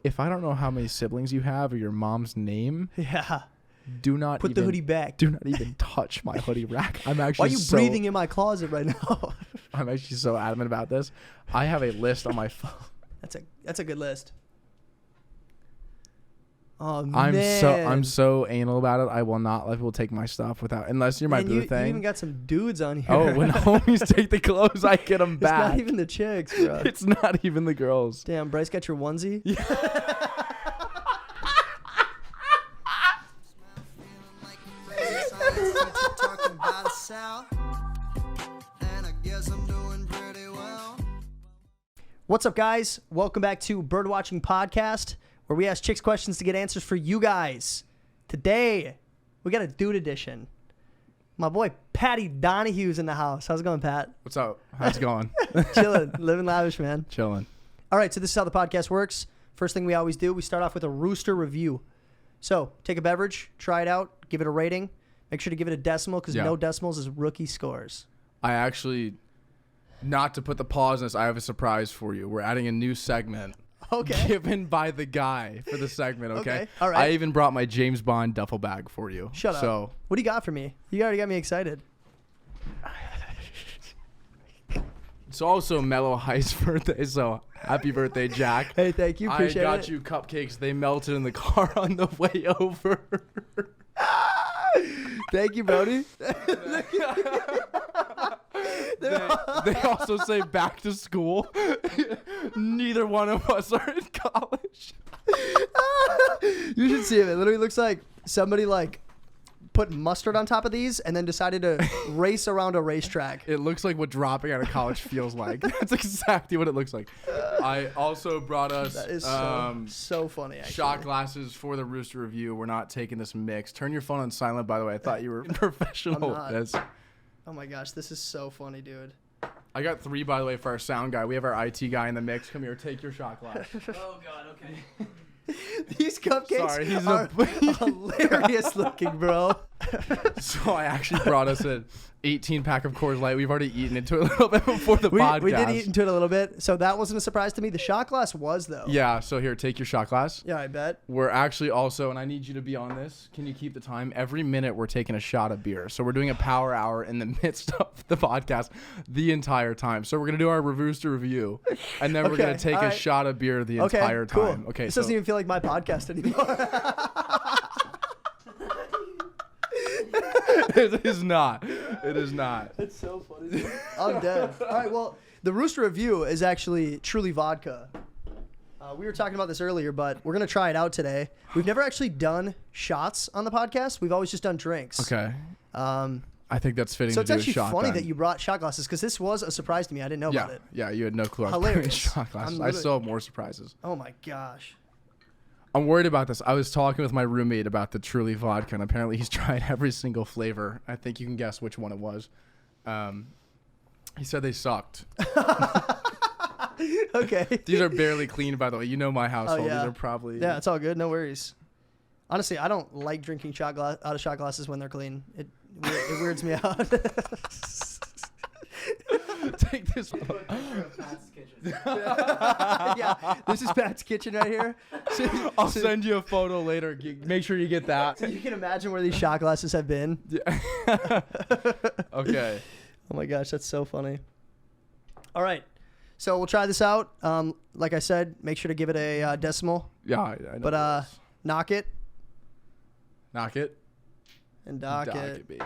If I don't know how many siblings you have or your mom's name, Yeah. do not Put the hoodie back. Do not even touch my hoodie rack. I'm actually Why are you breathing in my closet right now? I'm actually so adamant about this. I have a list on my phone. That's a good list. Oh man. I'm so anal about it. I will not let people take my stuff without, unless you're my boo thing. You even got some dudes on here. Oh, when homies take the clothes, I get them back. It's not even the chicks, bro. It's not even the girls. Damn, Bryce got your onesie? Yeah. What's up, guys? Welcome back to Birdwatching Podcast, where we ask chicks questions to get answers for you guys. Today, we got a dude edition. My boy Pat Donahue's in the house. How's it going, Pat? What's up? How's it going? Chilling, living lavish, man. Chilling. All right, so this is how the podcast works. First thing we always do, we start off with a Rooster review. So take a beverage, try it out, give it a rating. Make sure to give it a decimal because no decimals is rookie scores. I actually, not to put the pause in this, I have a surprise for you. We're adding a new segment. Okay. Given by the guy for the segment, okay? All right. I even brought my James Bond duffel bag for you. Shut up. What do you got for me? You already got me excited. It's also Mellow Heist's birthday, so happy birthday, Jack. Hey, thank you. Appreciate it. I got you cupcakes. They melted in the car on the way over. Thank you, Brody. They also say back to school. Neither one of us are in college. You should see it. It literally looks like somebody put mustard on top of these and then decided to race around a racetrack. It looks like what dropping out of college feels like. That's exactly what it looks like. I also brought us that is so funny, actually. Shot glasses for the Rooster review. We're not taking this mix. Turn your phone on silent, by the way. I thought you were professional at this. Oh my gosh, this is so funny, dude. I got 3, by the way, for our sound guy. We have our IT guy in the mix. Come here, take your shot glass. Oh God, okay. These cupcakes are hilarious looking, bro. So I actually brought us an 18-pack of Coors Light. We've already eaten into it a little bit before the podcast. We did eat into it a little bit, so that wasn't a surprise to me. The shot glass was, though. Yeah, so here, take your shot glass. Yeah, I bet. We're actually also, and I need you to be on this. Can you keep the time? Every minute we're taking a shot of beer. So we're doing a power hour in the midst of the podcast the entire time. So we're going to do our Rooster review, and then we're going to take a shot of beer the entire time. Cool. Okay, this doesn't even feel like my podcast anymore. It is not. It is not. It's so funny, dude. I'm dead. All right, well, the Rooster review is actually Truly Vodka. We were talking about this earlier, but we're going to try it out today. We've never actually done shots on the podcast. We've always just done drinks. Okay. I think that's fitting. So to it's do actually a shot funny then. that you brought shot glasses because this was a surprise to me. I didn't know about it. Yeah, you had no clue. Hilarious. Shot glasses. I still have more surprises. Oh my gosh. I'm worried about this. I was talking with my roommate about the Truly vodka, and apparently he's tried every single flavor. I think you can guess which one it was. He said they sucked. Okay. These are barely clean, by the way. You know my household. Oh, yeah. These are probably... Yeah, it's all good. No worries. Honestly, I don't like drinking out of shot glasses when they're clean. It weirds me out. Take this one. Yeah, this is Pat's kitchen right here. I'll send you a photo later. Make sure you get that. So you can imagine where these shot glasses have been. Yeah. Okay. Oh my gosh, that's so funny. All right, so we'll try this out. Like I said, make sure to give it a decimal. Yeah, I know. But knock it. Knock it. And dock it, baby.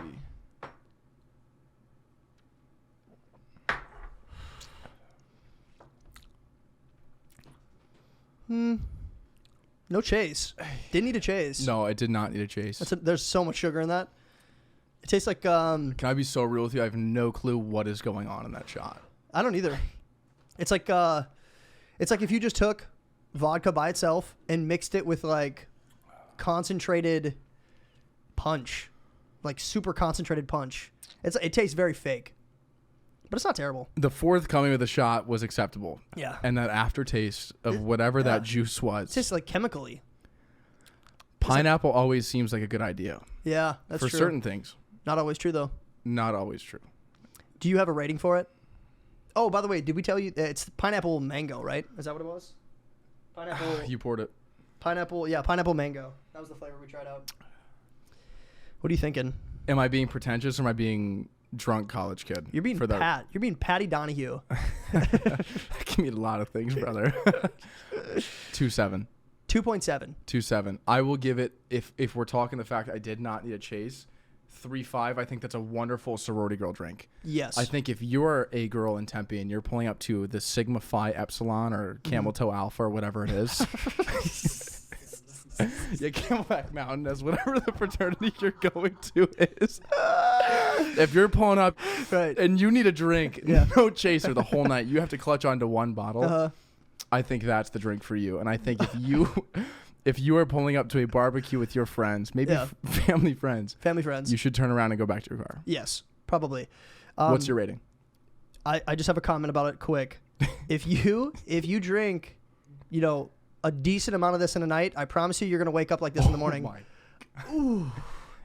No chase. Didn't need a chase. No, I did not need a chase. There's so much sugar in that. It tastes like Can I be so real with you? I have no clue what is going on in that shot. I don't either. It's like if you just took vodka by itself and mixed it with like concentrated punch, like super concentrated punch. It tastes very fake. But it's not terrible. The forthcoming of the shot was acceptable. Yeah. And that aftertaste of whatever that juice was. It tastes like chemically. Pineapple always seems like a good idea. Yeah, that's true. For certain things. Not always true, though. Not always true. Do you have a rating for it? Oh, by the way, did we tell you it's pineapple mango, right? Is that what it was? Pineapple. You poured it. Pineapple mango. That was the flavor we tried out. What are you thinking? Am I being pretentious or am I being drunk college kid? You're being Pat. You're being Patty Donahue. That can mean a lot of things, brother. 2.7. 2.7. 2.7. I will give it, if we're talking the fact I did not need a chase, 3.5. I think that's a wonderful sorority girl drink. Yes. I think if you're a girl in Tempe and you're pulling up to the Sigma Phi Epsilon or Camel Toe Alpha or whatever it is. Yeah, Camelback Mountain as whatever the fraternity you're going to is. If you're pulling up and you need a drink, no chaser the whole night, you have to clutch onto one bottle. I think that's the drink for you. And I think if you are pulling up to a barbecue with your friends, maybe family friends, you should turn around and go back to your car. Yes, probably. What's your rating? I just have a comment about it quick. If you drink, a decent amount of this in a night, I promise you're going to wake up like this in the morning. Ooh.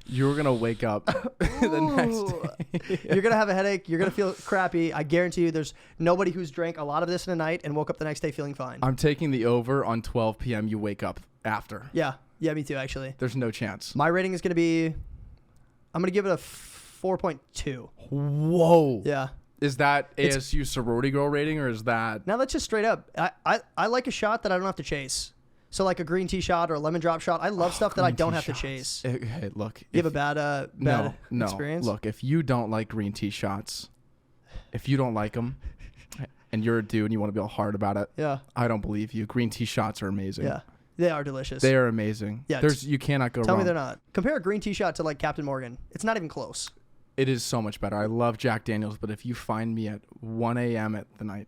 You're going to wake up the next day. You're going to have a headache. You're going to feel crappy. I guarantee you there's nobody who's drank a lot of this in a night and woke up the next day feeling fine. I'm taking the over on 12 p.m. you wake up after. Yeah, me too, actually. There's no chance. My rating is going to be, I'm going to give it a 4.2. Whoa. Yeah. Is that ASU sorority girl rating or is that? Now that's just straight up. I like a shot that I don't have to chase. So like a green tea shot or a lemon drop shot. I love stuff that I don't have to chase. Hey, look. You have a bad experience? Look, if you don't like green tea shots, if you don't like them and you're a dude and you want to be all hard about it, I don't believe you. Green tea shots are amazing. Yeah. They are delicious. They are amazing. Yeah. You cannot go wrong. Tell me they're not. Compare a green tea shot to like Captain Morgan. It's not even close. It is so much better. I love Jack Daniels, but if you find me at 1 a.m. at the night,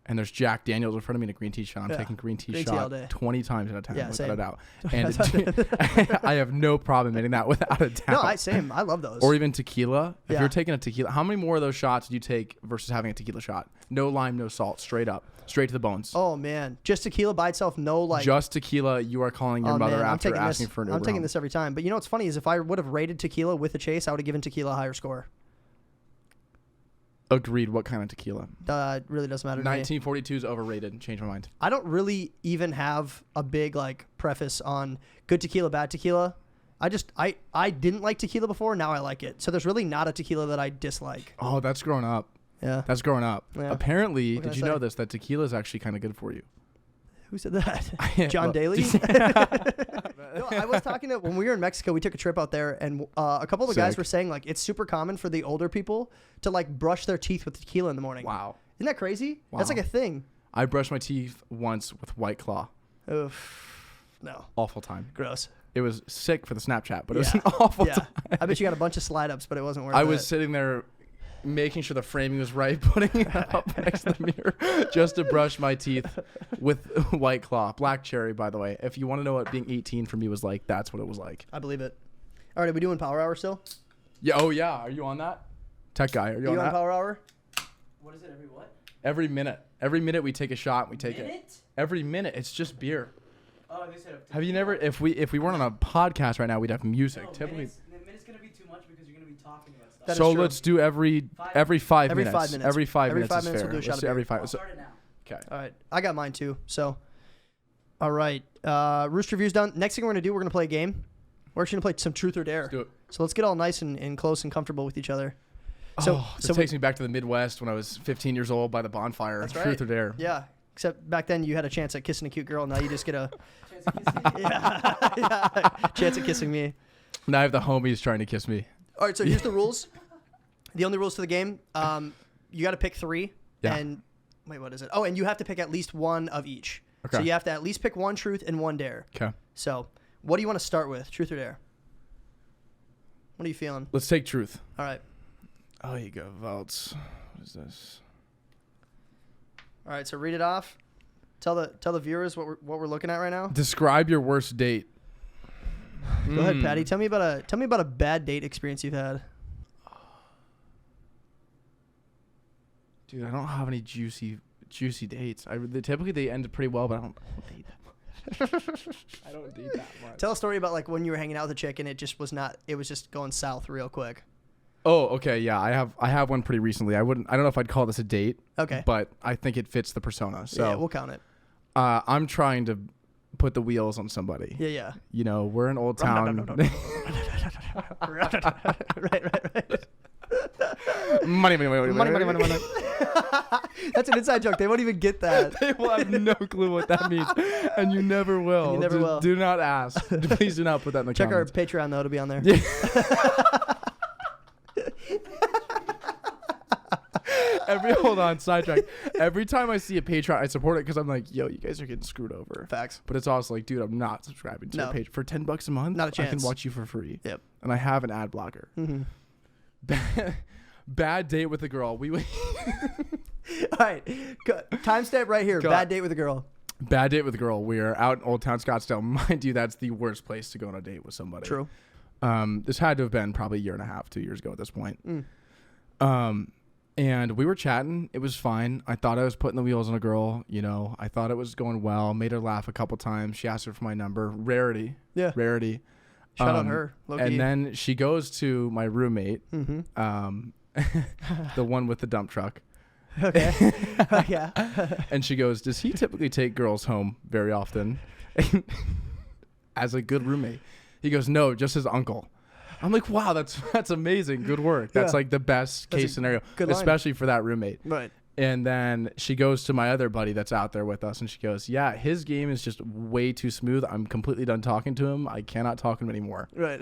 and there's Jack Daniels in front of me in a green tea shot, I'm taking green tea shot 20 times out of 10 without a doubt. And I have no problem admitting that without a doubt. No, same. I love those. Or even tequila. If you're taking a tequila, how many more of those shots do you take versus having a tequila shot? No lime, no salt, straight up, straight to the bones. Oh man, just tequila by itself, no like. Just tequila. You are calling your mother after asking for an Uber. I'm taking this every time. But you know what's funny is if I would have rated tequila with a chase, I would have given tequila a higher score. Agreed. What kind of tequila? It really doesn't matter to me. 1942 is overrated. Change my mind. I don't really even have a big like preface on good tequila, bad tequila. I didn't like tequila before. Now I like it. So there's really not a tequila that I dislike. Oh, that's growing up. Yeah. That's growing up. Yeah. Apparently, did you know this? That tequila is actually kind of good for you. Who said that? John Daly? No, I was talking to, when we were in Mexico, we took a trip out there, and a couple of the guys were saying, like, it's super common for the older people to, like, brush their teeth with tequila in the morning. Wow. Isn't that crazy? Wow. That's like a thing. I brushed my teeth once with White Claw. Oof. No. Awful time. Gross. It was sick for the Snapchat, but it was an awful time. I bet you got a bunch of slide ups, but it wasn't worth it. I was sitting there making sure the framing was right, putting it up next to the mirror just to brush my teeth with White Claw. Black cherry, by the way. If you want to know what being 18 for me was like, that's what it was like. I believe it. All right, are we doing Power Hour still? Yeah. Oh, yeah. Are you on that? Tech guy, are you on that? Power Hour? What is it, every what? Every minute. Every minute we take a shot and we take Minute? it. Every minute. It's just beer. Oh, they said Have you never, if we weren't on a podcast right now, we'd have music. No, Typically. Minute's going to be too much because you're going to be talking about stuff. That So is true. let's do every 5 minutes. Every 5 minutes. Every 5 Every minutes 5 is minutes fair. we'll do a shot Let's of do every beer. 5. I'll So, start it now. okay. All right. I got mine too. So, all right. Rooster Review's done. Next thing we're going to do, we're going to play a game. We're actually going to play some Truth or Dare. Let's do it. So let's get all nice and close and comfortable with each other. So This takes me back to the Midwest when I was 15 years old by the bonfire. That's Truth right. or Dare. Yeah. Except back then you had a chance at kissing a cute girl. Now you just get a Chance of kissing. chance at kissing me. Now I have the homies trying to kiss me. All right. So here's the rules. The only rules to the game. You got to pick 3. Yeah. And wait, what is it? Oh, and you have to pick at least one of each. Okay. So you have to at least pick one truth and one dare. Okay. So what do you want to start with? Truth or dare? What are you feeling? Let's take truth. All right. Oh, you go, Valts. What is this? All right. So read it off. Tell the viewers what we're looking at right now. Describe your worst date. Go ahead, Patty. Tell me about a bad date experience you've had. Dude, I don't have any juicy dates. Typically they end pretty well, but I don't date that much. I don't date that much. Tell a story about like when you were hanging out with a chick and it was just going south real quick. Oh, okay, yeah. I have one pretty recently. I don't know if I'd call this a date. Okay. But I think it fits the persona. So yeah, we'll count it. I'm trying to put the wheels on somebody. Yeah. You know, we're in Old Town. Right. Money. Money. That's an inside joke. They won't even get that. They will have no clue what that means, and you never will. And you never will. Do not ask. Please do not put that in the Check comments. our Patreon though to be on there. Yeah. Hold on, sidetrack. Every time I see a Patreon, I support it because I'm like, yo, you guys are getting screwed over. Facts. But it's also like, dude, I'm not subscribing to a Patreon for $10 a month. Not a chance. I can watch you for free. Yep. And I have an ad blocker. Mm-hmm. Bad date with a girl. All right. Timestamp right here. Go Bad on. date with a girl. Bad date with a girl. We are out in Old Town Scottsdale. Mind you, that's the worst place to go on a date with somebody. True. This had to have been probably a year and a half, 2 years ago at this point. Mm. And we were chatting. It was fine. I thought I was putting the wheels on a girl. You know, I thought it was going well. Made her laugh a couple times. She asked her for my number. Rarity. Yeah. Rarity. Shout out her. Low-key. And then she goes to my roommate, Mm-hmm. the one with the dump truck. Okay. Yeah. And she goes, does he typically take girls home very often? As a good roommate. He goes, no, just his uncle. I'm like, wow, that's amazing. Good work. That's like the best case scenario, especially for that roommate. Right. And then she goes to my other buddy that's out there with us, and she goes, yeah, his game is just way too smooth. I'm completely done talking to him. I cannot talk to him anymore. Right.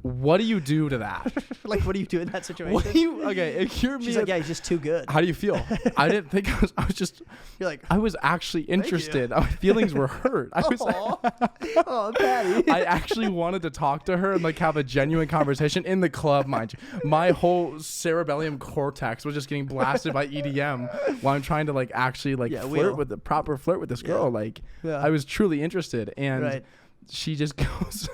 What do you do to that? Like, what do you do in that situation? Okay, if you're me, She's like, yeah, he's just too good. how do you feel? I didn't think I was just. You're like, I was actually interested. My feelings were hurt. I was. oh, Patty. I actually wanted to talk to her and like have a genuine conversation in the club, mind you. My whole cerebellum cortex was just getting blasted by EDM while I'm trying to like actually like flirt with this girl. Like I was truly interested, and she just goes.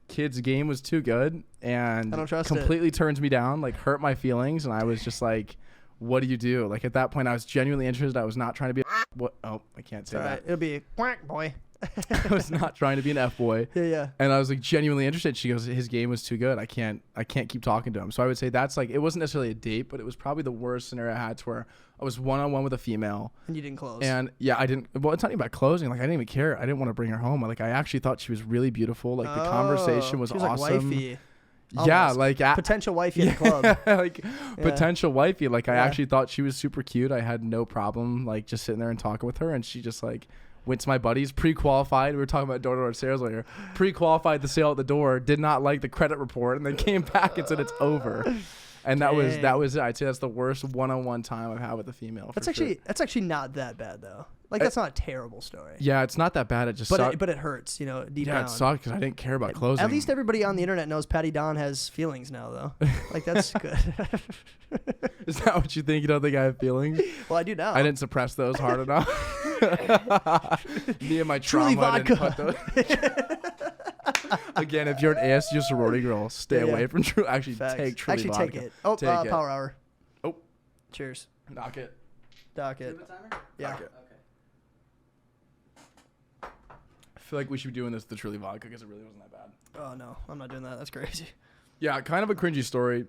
Kid's game was too good and I don't trust completely turns me down, like hurt my feelings, and I was just like, what do you do? Like at that point I was genuinely interested. I was not trying to be I can't say that. Right. It'll be a quack boy. I was not trying to be an F-boy. Yeah. And I was like genuinely interested. She goes, his game was too good. I can't keep talking to him. So I would say that's like, it wasn't necessarily a date, but it was probably the worst scenario I had, to where I was one-on-one with a female. And you didn't close. And yeah, I didn't. Well, it's not even about closing. Like I didn't even care. I didn't want to bring her home. Like I actually thought she was really beautiful. Like the conversation was she was awesome. Like wifey. Yeah, Almost. like potential wifey at the club. Like potential wifey. Like I actually thought she was super cute. I had no problem like just sitting there and talking with her, and she just like went to my buddies, pre-qualified. We were talking about door-to-door sales later. Pre-qualified the sale at the door, did not like the credit report, and then came back and said it's over. And that was it. I'd say that's the worst one-on-one time I've had with a female. That's actually not that bad though. Like that's not a terrible story. Yeah, it's not that bad. It just sucked. But it hurts, you know, deep down. Yeah, it sucked because I didn't care about closing. At least everybody on the internet knows Patty Don has feelings now, though. Like that's good. Is that what you think? You don't think I have feelings? Well, I do now. I didn't suppress those hard enough. Me and my Truly trauma vodka. didn't put those. Again, if you're an ASU sorority girl, stay away from True. Actually, take Truly vodka. Take it. Oh, take it. Power Hour. Oh, cheers. knock it. Dock it. Do you have a timer? Yeah. Knock it. Okay. I feel like we should be doing this with the Truly vodka because it really wasn't that bad. Oh no, I'm not doing that. That's crazy. Yeah, kind of a cringy story.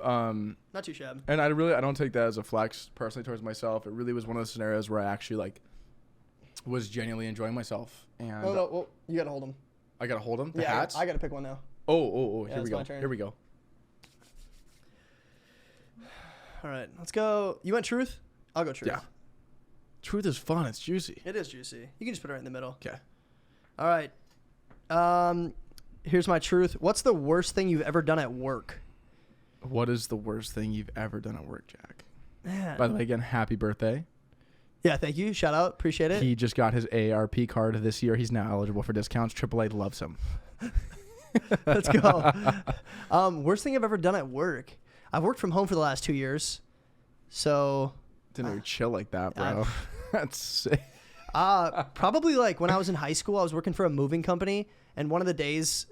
Not too shabby. And I don't take that as a flex personally towards myself. It really was one of those scenarios where I actually like was genuinely enjoying myself. And Well, you gotta hold them. I gotta hold them. The Yeah, hats. I gotta pick one now. Oh. Yeah, Here we it's go. my turn. Here we go. All right, let's go. You want truth? I'll go truth. Yeah. Truth is fun. It's juicy. It is juicy. You can just put it right in the middle. Okay. All right. Here's my truth. What's the worst thing you've ever done at work? What is the worst thing you've ever done at work, Jack? Man. By the way, again, happy birthday. Yeah, thank you. Shout out. Appreciate it. He just got his AARP card this year. He's now eligible for discounts. AAA loves him. Let's go. Worst thing I've ever done at work. I've worked from home for the last 2 years. So. Didn't even chill like that, bro. That's sick. Probably like when I was in high school, I was working for a moving company, and one of the days,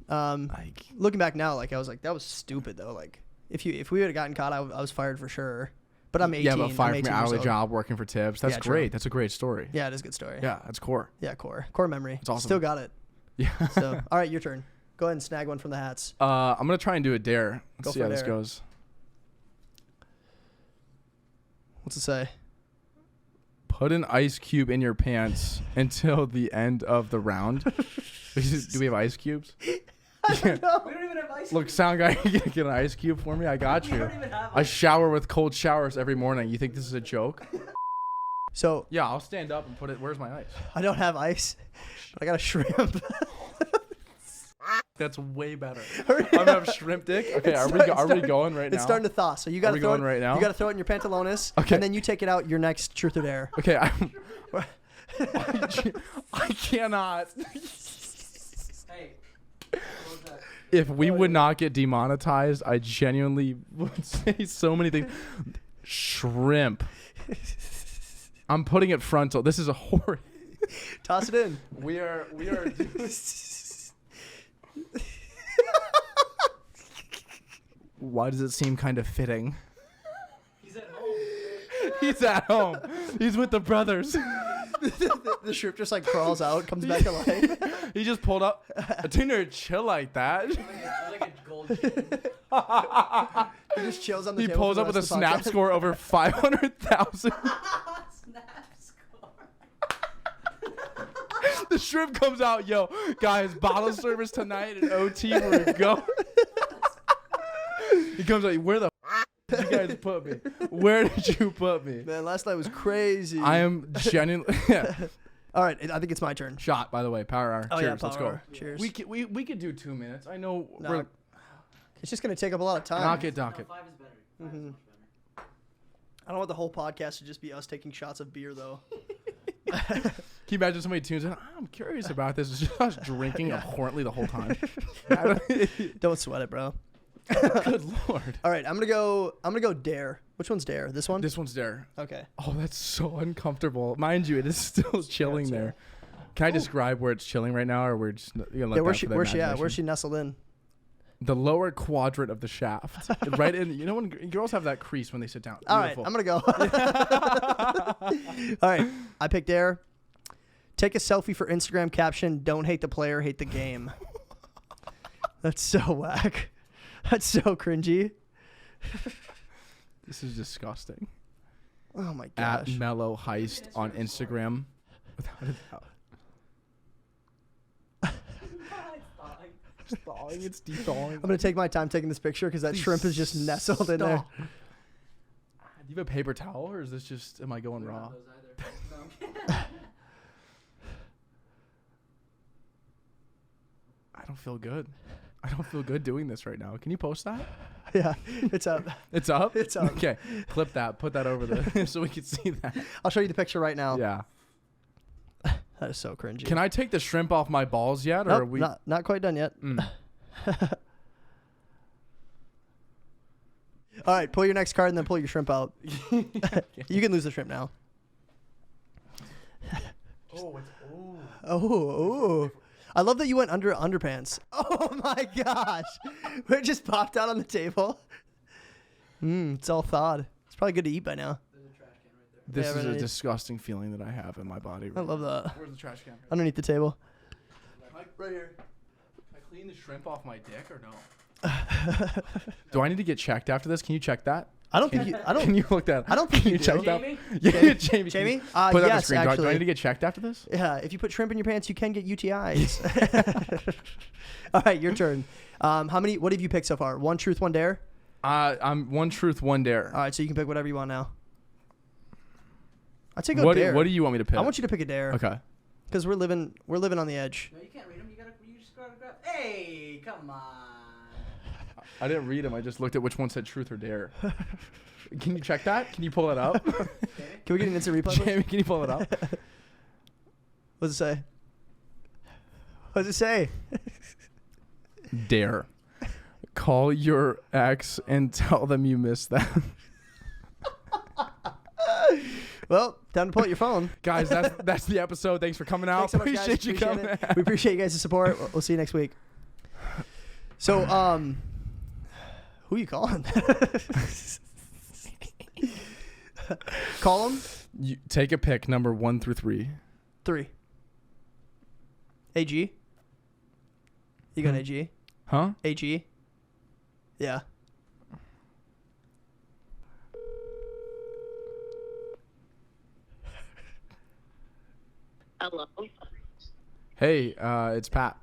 looking back now, like I was like, that was stupid though. Like if we would have gotten caught, I was fired for sure. But I'm 18. Yeah, but fired from your hourly old. job working for tips. That's Yeah, great. true. That's a great story. Yeah, it is a good story. Yeah, that's core. Yeah, core memory. It's awesome. Still got it. Yeah. So, all right, your turn. Go ahead and snag one from the hats. I'm gonna try and do a dare. Let's Go see for how a this dare. goes. What's it say? Put an ice cube in your pants until the end of the round. Do we have ice cubes? We don't even have ice. Look, sound guy, you gonna get an ice cube for me? I got We you. don't even have I ice. shower with cold showers every morning. You think this is a joke? So Yeah, I'll stand up and put it. Where's my ice? I don't have ice, but I got a shrimp. That's way better. Hurry I'm gonna up. have shrimp dick. Okay, It's are starting- we going right now? It's starting to thaw, so you got we to throw going it right now? You got to throw it in your pantalones, Okay. and then you take it out your next truth or dare. Okay, I cannot. Hey. What was that? If we would not get demonetized, I genuinely would say so many things. Shrimp. I'm putting it frontal. This is a horror. Toss it in. We are. Why does it seem kind of fitting? He's at home. He's at home. He's with the brothers. The shrimp just like crawls out, comes back to life. He just pulled up. I didn't know it'd chill like that. It's like a gold chain. He just chills on the He table pulls for up the with a rest of the snap podcast. score over 500,000. Snap score. The shrimp comes out, yo, guys, bottle service tonight at OT. We're going. He comes out, where the did you guys put me? Where did you put me? Man, last night was crazy. I am genuinely All right, I think it's my turn. shot. By the way, power hour. Oh, Cheers. yeah, Let's power go. hour. Cheers. We could do 2 minutes. I know. No. We're It's just gonna take up a lot of time. knock it. No, 5 is better. 5 is much better. I don't want the whole podcast to just be us taking shots of beer, though. Can you imagine somebody tunes in? I'm curious about this. It's just us drinking abhorrently the whole time. Don't sweat it, bro. Good lord. All right, I'm gonna go dare. Which one's dare? This one? This one's there. Okay. Oh, that's so uncomfortable. Mind you, it is still chilling too. there. Can I describe where it's chilling right now, or we're just you know, Yeah, where's she nestled in? The lower quadrant of the shaft, right in. You know when girls have that crease when they sit down. All right, Beautiful. I'm gonna go. All right, I picked dare. Take a selfie for Instagram caption. Don't hate the player, hate the game. That's so whack. That's so cringy. This is disgusting. Oh my At gosh. Mellow Heist on Instagram. Without a doubt. It's thawing. It's de-thawing. I'm gonna take my time taking this picture because that Please shrimp is just nestled in there. stop. Do you have a paper towel, or is this just? Am I going raw? Those either. No. I don't feel good. I don't feel good doing this right now. Can you post that? Yeah, it's up. It's up. It's up. Okay, clip that. Put that over there so we can see that. I'll show you the picture right now. Yeah. That is so cringy. Can I take the shrimp off my balls yet, or Nope, are we? not quite done yet. Mm. All right, pull your next card and then pull your shrimp out. You can lose the shrimp now. Oh, it's Oh. I love that you went under underpants. Oh my gosh. It just popped out on the table. It's all thawed. It's probably good to eat by now. There's a trash can right there. This Yeah, is right a underneath. disgusting feeling that I have in my body. I love that. Where's the trash can? Underneath the table. Right here. Can I clean the shrimp off my dick or no? Do I need to get checked after this? Can you check that? I don't think you. I Can don't. you look that? I don't think Can you you check do. that? Jamie? Yeah, Jamie. Jamie? Put that on the Yes, screen. Do I actually. need to get checked after this? Yeah, if you put shrimp in your pants, you can get UTIs. All right, your turn. How many? What have you picked so far? One truth, one dare. I'm one truth, one dare. All right, so you can pick whatever you want now. I'd say go What dare. do you want me to pick? I want you to pick a dare. Okay. Because we're living on the edge. No, you can't read them. You just gotta grab. Hey, come on. I didn't read them. I just looked at which one said truth or dare. Can you check that? Can you pull it up? Okay. Can we get an instant replay? please? Jamie, can you pull it up? What does it say? What does it say? Dare. Call your ex and tell them you miss them. Well, time to pull out your phone. Guys, that's the episode. Thanks for coming out. Thanks so much, guys. Appreciate you coming. it. We appreciate you guys' support. We'll see you next week. So, who are you calling? Call them. You take a pick, number 1 through 3. 3. AG. You got Hmm. AG? Huh? AG? Yeah. Hello. Hey, it's Pat.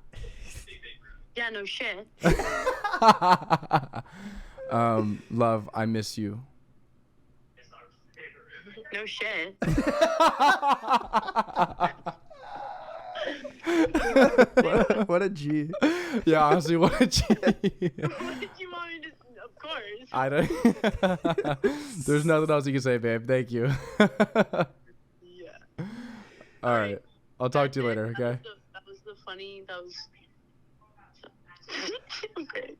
Yeah, no shit. Love, I miss you. No shit. What a G. Yeah, honestly, what a G. What did you want me to? Of course. I don't. There's nothing else you can say, babe. Thank you. Yeah. All right. I'll talk to you later, okay? That was the funny. That was. Okay.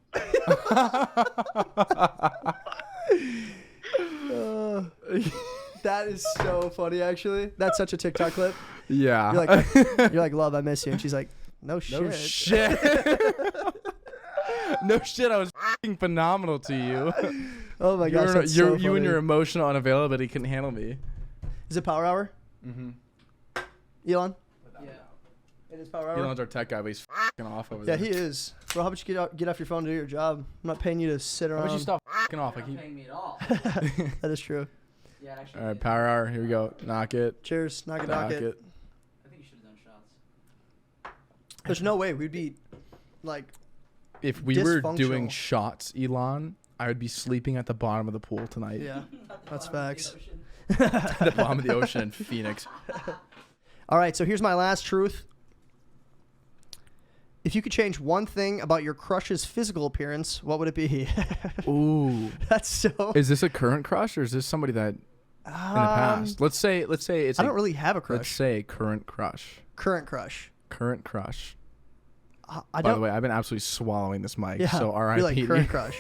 That is so funny, actually. That's such a TikTok clip. Yeah. You're like, love, I miss you. And she's like, no shit. No shit. No shit. I was f***ing phenomenal to you. Oh my gosh, that's so you and funny. your emotional unavailability couldn't handle me. Is it Power Hour? Mm-hmm. Elon? Yeah. It is Power Hour? Elon's our tech guy, but he's f***ing off over there. Yeah, he is. Bro, how about you get off your phone to do your job? I'm not paying you to sit How around. about you stop f***ing off? You're not paying me at all. That is true. Yeah, actually. All right, power hour. Here we go. Knock it. Cheers. Knock it, Knock knock it. it. I think you should have done shots. There's no way we'd be, like, If we were doing Dysfunctional. shots, Elon, I would be sleeping at the bottom of the pool tonight. yeah. That's facts. At the bottom of the ocean in Phoenix. All right, so here's my last truth. If you could change one thing about your crush's physical appearance, what would it be? Ooh. That's so. Is this a current crush or is this somebody that in the past? Let's say it's I don't really have a crush. Let's say current crush. Current crush. Current crush. I By don't. the way, I've been absolutely swallowing this mic, Yeah. so You're R.I.P. like to current you. crush.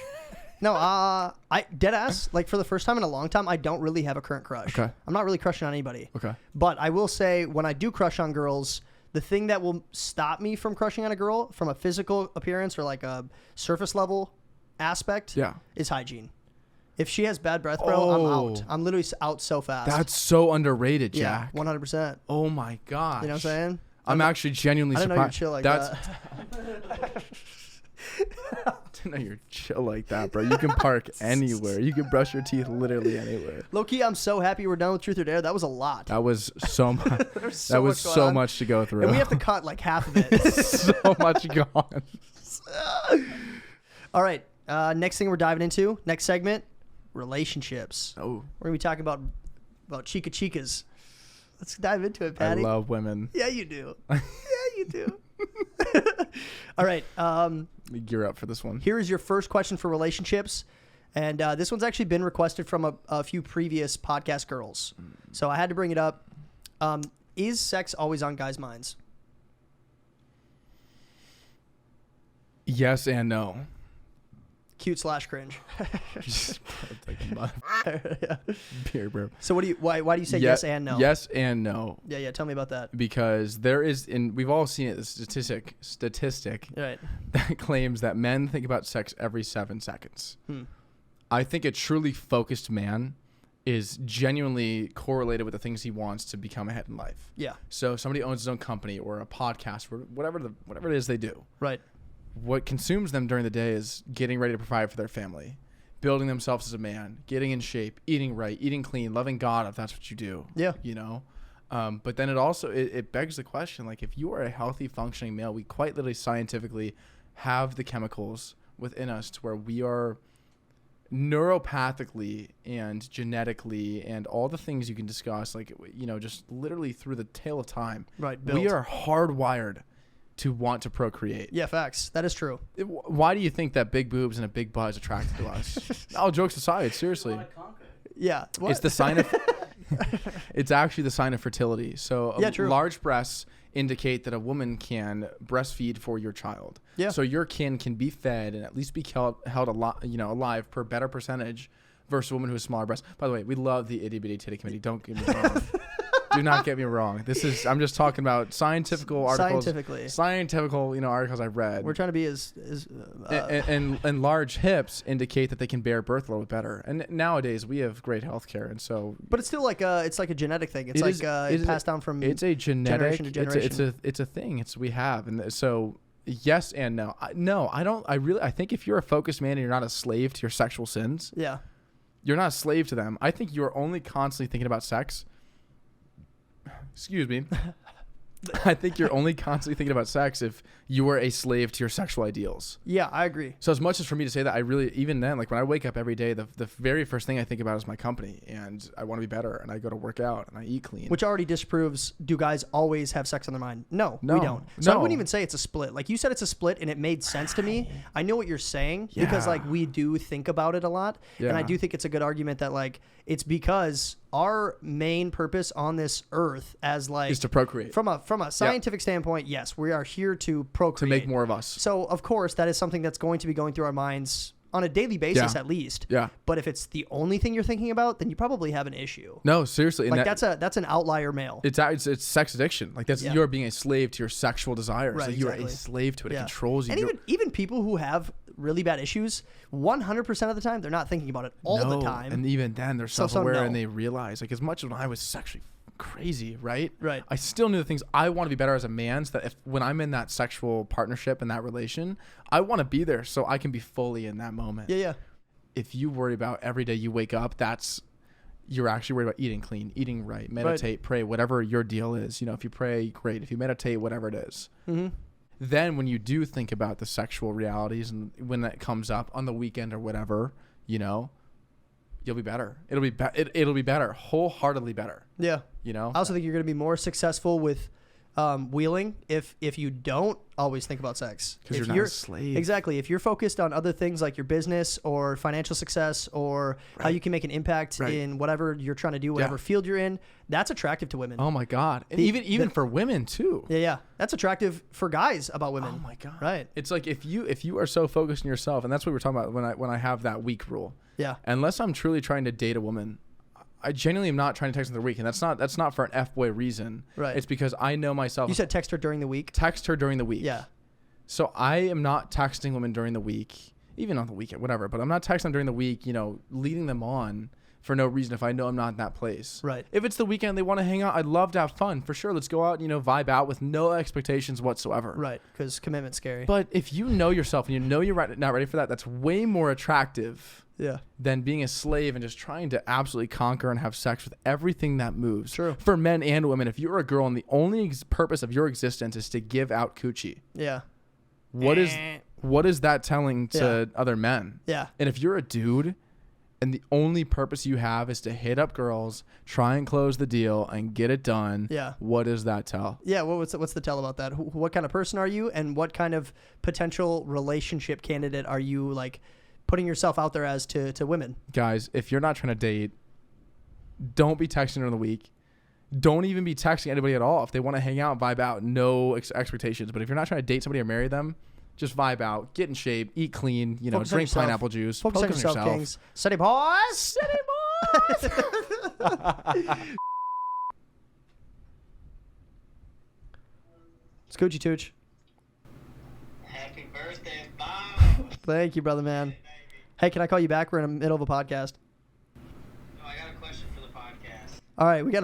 No, I dead ass. Like for the first time in a long time, I don't really have a current crush. Okay. I'm not really crushing on anybody. Okay. But I will say, when I do crush on girls, the thing that will stop me from crushing on a girl from a physical appearance or like a surface level aspect Yeah. is hygiene. If she has bad breath, bro, I'm out. Oh. I'm literally out so fast. That's so underrated, yeah, Jack. 100%. Oh my gosh. You know what I'm saying? I'm actually genuinely I didn't know surprised. you're chill like That's that. I didn't know you're chill like that, bro. You can park anywhere. You can brush your teeth literally anywhere. Low key, I'm so happy we're done with Truth or Dare. That was a lot. That was so much. so That was much going so on. much to go through. And we have to cut like half of it. so much gone. All right. Next thing we're diving into, next segment, relationships. Oh, We're gonna be talking about chica chicas. Let's dive into it, Patty. I love women. Yeah, you do. Yeah, you do. All right. Gear up for this one. Here is your first question for relationships, and this one's actually been requested from a few previous podcast girls, so I had to bring it up. Is sex always on guys' minds? Yes and no. Cute / cringe. Yeah. Beer, bro. So why do you say yes and no? Yes and no. Yeah. Tell me about that. Because there is, and we've all seen it, the statistic All right. that claims that men think about sex every 7 seconds. I think a truly focused man is genuinely correlated with the things he wants to become ahead in life. Yeah. So if somebody owns his own company or a podcast or whatever it is they do, Right. what consumes them during the day is getting ready to provide for their family, building themselves as a man, getting in shape, eating right, eating clean, loving God if that's what you do. Yeah. You know? But then it begs the question, like, if you are a healthy, functioning male, we quite literally scientifically have the chemicals within us to where we are neuropathically and genetically and all the things you can discuss, like, you know, just literally through the tail of time. Right. We built. are hardwired to want to procreate. Yeah, facts. That is true. Why do you think that big boobs and a big butt is attracted to us? All jokes aside, seriously. Want to conquer. Yeah. It's the sign of it's actually the sign of fertility. So Yeah, true. large breasts indicate that a woman can breastfeed for your child. Yeah. So your kin can be fed and at least be held alive per better percentage versus a woman who has smaller breasts. By the way, we love the itty bitty titty committee. Don't get me wrong. Do not get me wrong. I'm just talking about scientific articles. Scientific articles I've read. We're trying to be as and large hips indicate that they can bear birth a little bit better. And nowadays we have great healthcare, and so. But it's still like it's like a genetic thing. It's it's passed down from. It's a genetic. generation to generation. It's a thing. We have, and so yes and no. I think if you're a focused man and you're not a slave to your sexual sins, Yeah. you're not a slave to them. I think you're only constantly thinking about sex. Excuse me. I think you're only constantly thinking about sex if you are a slave to your sexual ideals. Yeah, I agree. So as much as for me to say that, I really, even then, like when I wake up every day, the very first thing I think about is my company, and I want to be better, and I go to work out, and I eat clean. Which already disproves, do guys always have sex on their mind? No, No, we don't. So I no. wouldn't even say it's a split. Like you said, it's a split, and it made sense to me. I know what you're saying because Yeah. like we do think about it a lot, and I Yeah. do think it's a good argument that like it's because our main purpose on this earth as like is to procreate, from a scientific standpoint, yes, we are here to procreate, to make more of us. So of course that is something that's going to be going through our minds on a daily basis Yeah. at least. Yeah. But if it's the only thing you're thinking about, then you probably have an issue. No, seriously. And Like that's an outlier male. it's sex addiction. Like that's, Yeah. you are being a slave to your sexual desires. Right, Like you are exactly. a slave to it. It Yeah. controls you. And You're- even people who have really bad issues, 100% of the time, they're not thinking about it all the No, time. And even then, they're So self-aware no. and they realize, like, as much as when I was sexually crazy, right? Right. I still knew the things I want to be better as a man. So that if when I'm in that sexual partnership and that relation, I want to be there so I can be fully in that moment. yeah, yeah. If you worry about every day you wake up, you're actually worried about eating clean, eating right, meditate, pray, whatever your deal is. You know, if you pray, great. If you meditate, whatever it is. Mm-hmm. Then when you do think about the sexual realities and when that comes up on the weekend or whatever, you know, you'll be better. It'll be better, wholeheartedly better. Yeah. You know, I also think you're going to be more successful with wheeling if you don't always think about sex. because If you're not a slave. Exactly. If you're focused on other things like your business or financial success or how Right. you can make an impact Right. in whatever you're trying to do, whatever field you're in, that's attractive to women. Oh my God, and The- even for women too. Yeah, yeah. That's attractive for guys about women. Oh my God. Right. It's like if you are so focused on yourself, and that's what we're talking about when I have that week rule. Yeah. Unless I'm truly trying to date a woman, I genuinely am not trying to text her the week, and that's not for an F-boy reason. Right. It's because I know myself. You said text her during the week. text her during the week. Yeah. So I am not texting women during the week, even on the weekend, whatever. But I'm not texting them during the week, you know, leading them on for no reason if I know I'm not in that place. Right. If it's the weekend, they want to hang out, I'd love to have fun. For sure, let's go out, you know, vibe out with no expectations whatsoever. Right. Because commitment's scary. But if you know yourself and you know you're not ready for that, that's way more attractive yeah. than being a slave and just trying to absolutely conquer and have sex with everything that moves. True. For men and women, if you're a girl and the only purpose of your existence is to give out coochie, Yeah. what is that telling to other men? Yeah. And if you're a dude and the only purpose you have is to hit up girls, try and close the deal and get it done, Yeah. what does that tell? Yeah, what's the tell about that? What kind of person are you, and what kind of potential relationship candidate are you like putting yourself out there as to women? Guys, if you're not trying to date, don't be texting her in the week. Don't even be texting anybody at all. If they want to hang out, vibe out, no expectations. But if you're not trying to date somebody or marry them, just vibe out, get in shape, eat clean, you know, Focus on drink yourself. pineapple juice, Focus on yourself, Kings. Steady boys. Steady boys. Scoochie Tooch. Happy birthday, Bob. Thank you, brother man. Hey, can I call you back? We're in the middle of a podcast. No, I got a question for the podcast. All right, we got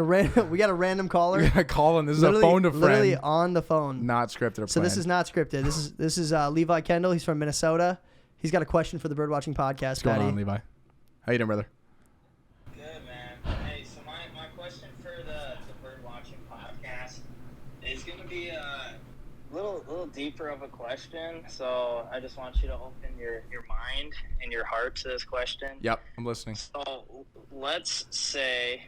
a random caller. We're gonna call him. This is Literally- a phone to friend. Literally on the phone. Not scripted or So this planned. is not scripted. This is Levi Kendall. He's from Minnesota. He's got a question for the Birdwatching Podcast. What's going Patty. on, Levi? How you doing, brother? Good, man. Hey, so my question for the Birdwatching Podcast is going to be a little deeper of a question. So I just want you to open your mind and your heart to this question. Yep, I'm listening. So let's say...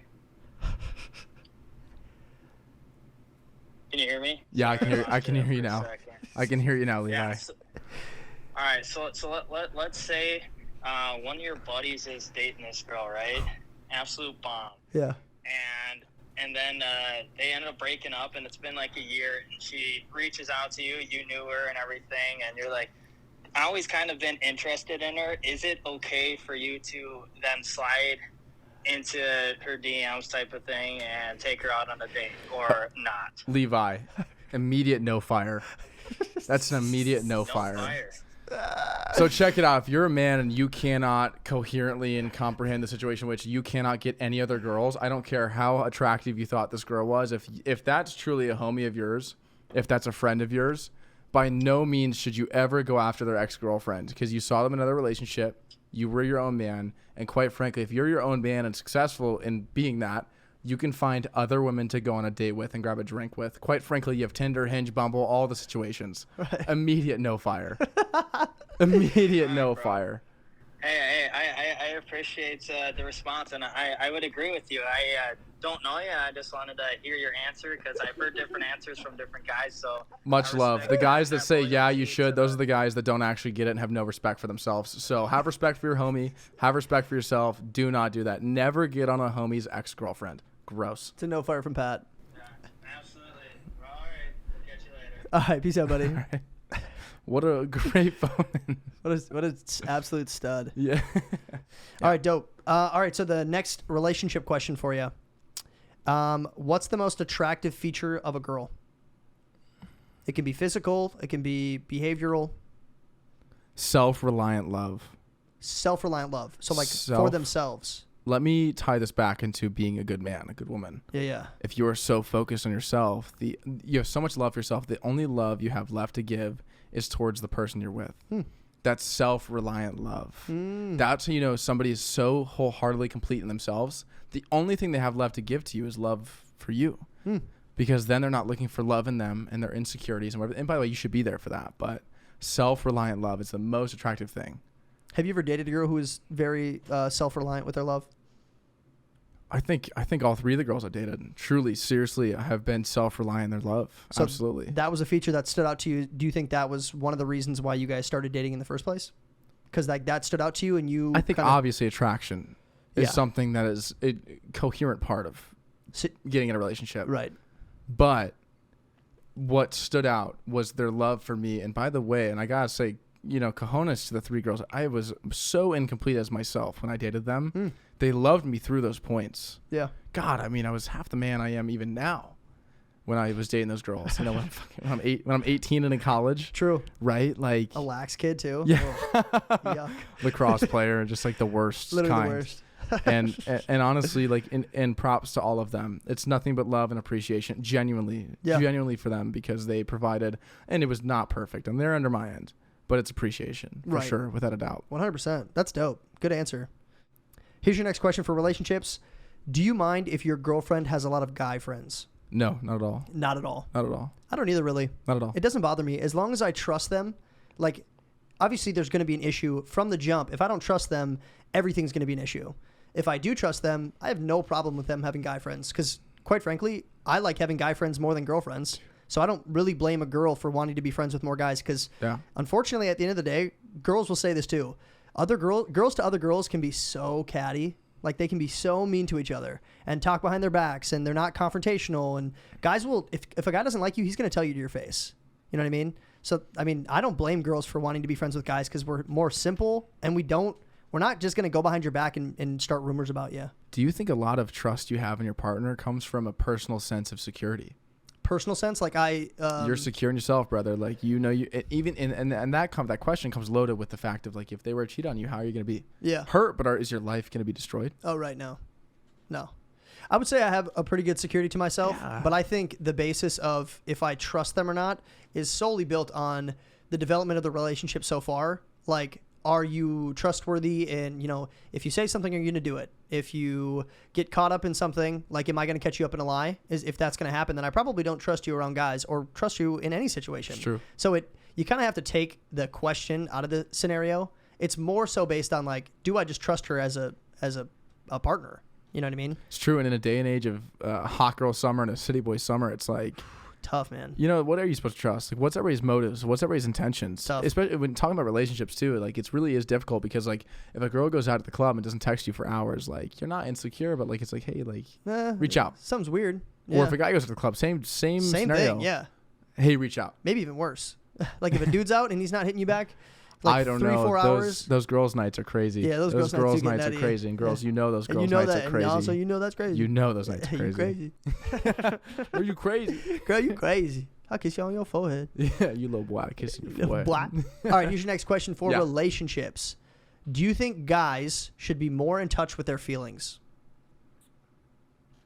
Can you hear me? Yeah, I can hear. I can hear you For a now. second. I can hear you now, Levi. Yeah, all right, so let's say one of your buddies is dating this girl, right? Absolute bomb. Yeah. And then they ended up breaking up, and it's been like a year, and she reaches out to you. You knew her and everything, and you're like, I always kind of been interested in her. Is it okay for you to then slide into her DMs type of thing and take her out on a date or not? Levi, immediate no fire. That's an immediate no fire. So check it out. If you're a man and you cannot coherently and comprehend the situation in which you cannot get any other girls, I don't care how attractive you thought this girl was. If that's truly a homie of yours, if that's a friend of yours, by no means should you ever go after their ex-girlfriend because you saw them in another relationship. You were your own man. And quite frankly, if you're your own man and successful in being that, you can find other women to go on a date with and grab a drink with. Quite frankly, you have Tinder, Hinge, Bumble, all the situations. Right. Immediate no fire. Immediate no bro. fire. Hey, I appreciate the response, and I would agree with you. I don't know you. I just wanted to hear your answer because I've heard different answers from different guys. So Much I love. respect The guys that say, loyalty yeah, you to should, the- those are the guys that don't actually get it and have no respect for themselves. So have respect for your homie. Have respect for yourself. Do not do that. Never get on a homie's ex-girlfriend. Gross. It's a no fire from Pat. Yeah, absolutely. All right. We'll catch you later. All right, peace out, buddy. All right. What a great phone. What an absolute stud. Yeah. All right, dope. All right, so the next relationship question for you. What's the most attractive feature of a girl? It can be physical. It can be behavioral. Self-reliant love. Self-reliant love. So like for Self- themselves. Let me tie this back into being a good man, a good woman. Yeah, yeah. If you are so focused on yourself, you have so much love for yourself, the only love you have left to give is towards the person you're with. That's self-reliant love. That's how you know somebody is so wholeheartedly complete in themselves. The only thing they have left to give to you is love for you. Because then they're not looking for love in them and their insecurities and whatever. And by the way, you should be there for that. But self-reliant love is the most attractive thing. Have you ever dated a girl who is very self-reliant with their love? I think all three of the girls I dated truly, seriously, have been self-reliant in their love. So Absolutely. That was a feature that stood out to you. Do you think that was one of the reasons why you guys started dating in the first place? Because like that stood out to you, and you. I think kinda, obviously attraction is Yeah. something that is a coherent part of getting in a relationship. right. But what stood out was their love for me. And by the way, and I gotta say, cojones to the three girls. I was so incomplete as myself when I dated them. They loved me through those points. Yeah. God, I mean, I was half the man I am even now when I was dating those girls. When I'm 18 and in college. True. Right? Like A lax kid too. Yeah. Oh, yuck. lacrosse player, just like the worst Literally kind. the worst. and honestly, like and props to all of them. It's nothing but love and appreciation, genuinely for them, because they provided, and it was not perfect on their end or my end, but it's appreciation for Right. sure, without a doubt. 100%. That's dope. Good answer. Here's your next question for relationships. Do you mind if your girlfriend has a lot of guy friends? No, not at all. Not at all. Not at all. I don't either, really. Not at all. It doesn't bother me as long as I trust them. Like, obviously, there's going to be an issue from the jump. If I don't trust them, everything's going to be an issue. If I do trust them, I have no problem with them having guy friends because, quite frankly, I like having guy friends more than girlfriends. So I don't really blame a girl for wanting to be friends with more guys because, unfortunately, at the end of the day, girls will say this too. Girls to other girls can be so catty. Like, they can be so mean to each other and talk behind their backs, and they're not confrontational. And guys will, if a guy doesn't like you, he's going to tell you to your face. You know what I mean? So, I mean, I don't blame girls for wanting to be friends with guys because we're more simple, and we're not just going to go behind your back and start rumors about you. Do you think a lot of trust you have in your partner comes from a personal sense of security? Personal sense, like you're secure in yourself, brother. Like, that question comes loaded with the fact of, like, if they were to cheat on you, how are you going to be hurt? But is your life going to be destroyed? Oh, right. No. I would say I have a pretty good security to myself, but I think the basis of if I trust them or not is solely built on the development of the relationship so far. Like, are you trustworthy? And, if you say something, are you going to do it? If you get caught up in something, like, am I going to catch you up in a lie? If that's going to happen, then I probably don't trust you around guys or trust you in any situation. It's true. So you kind of have to take the question out of the scenario. It's more so based on, like, do I just trust her as a partner? You know what I mean? It's true. And in a day and age of hot girl summer and a city boy summer, it's like, tough, man. What are you supposed to trust? Like, what's everybody's motives? What's everybody's intentions? Tough. Especially when talking about relationships too. Like, it really is difficult because, like, if a girl goes out at the club and doesn't text you for hours, like, you're not insecure, but, like, it's like, hey, like, reach out. Something's weird. Or if a guy goes to the club, same scenario. Thing, yeah. Hey, reach out. Maybe even worse. Like, if a dude's out and he's not hitting you back, like, I don't 3 know. 4 hours. Those girls' nights are crazy. Yeah, those girls' nights nights are do get crazy. And girls, Yeah. those And girls' you know nights that, are crazy. And also, that's crazy. You know those nights are You crazy. crazy. Are you crazy? Girl, you crazy. I'll kiss you on your forehead. Yeah, you little boy. Kissing your forehead. Black. All right, here's your next question for Yeah. relationships. Do you think guys should be more in touch with their feelings?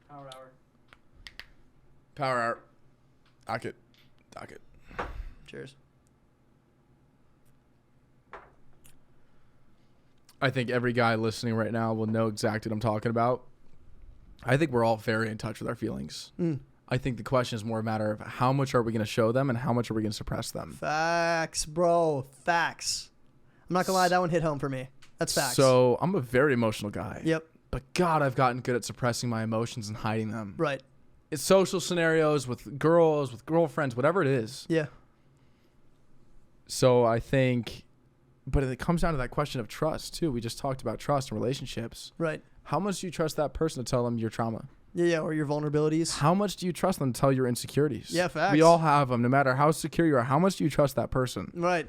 Power hour. Dock it. Cheers. I think every guy listening right now will know exactly what I'm talking about. I think we're all very in touch with our feelings. I think the question is more a matter of how much are we going to show them and how much are we going to suppress them. Facts, bro. Facts. I'm not going to lie. That one hit home for me. That's facts. So I'm a very emotional guy. Yep. But God, I've gotten good at suppressing my emotions and hiding them. Right. It's social scenarios with girls, with girlfriends, whatever it is. Yeah. So I think, but it comes down to that question of trust too. We just talked about trust and relationships. Right. How much do you trust that person to tell them your trauma? Yeah, or your vulnerabilities. How much do you trust them to tell your insecurities? Yeah, facts. We all have them, no matter how secure you are. How much do you trust that person? Right.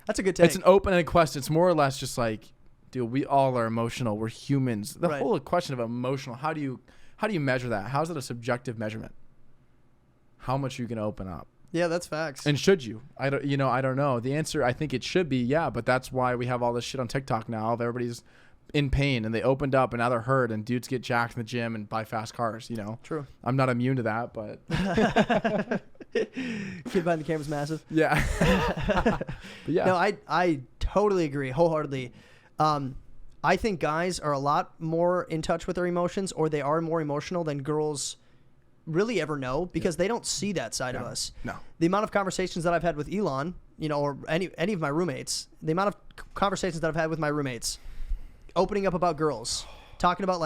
That's a good take. It's an open-ended question. It's more or less just like, dude, we all are emotional. We're humans. The Right. whole question of emotional, how do you measure that? How is it a subjective measurement? How much you can open up? Yeah, that's facts. And should you? I don't know. The answer, I think it should be, yeah, but that's why we have all this shit on TikTok now of everybody's in pain and they opened up and now they're hurt and dudes get jacked in the gym and buy fast cars, True. I'm not immune to that, but Kid behind the camera's massive. yeah. But yeah. No, I totally agree wholeheartedly. I think guys are a lot more in touch with their emotions, or they are more emotional than girls really ever know, because they don't see that side of us. No. The amount of conversations that I've had with Elon, or any of my roommates, the amount of conversations that I've had with my roommates, opening up about girls, talking about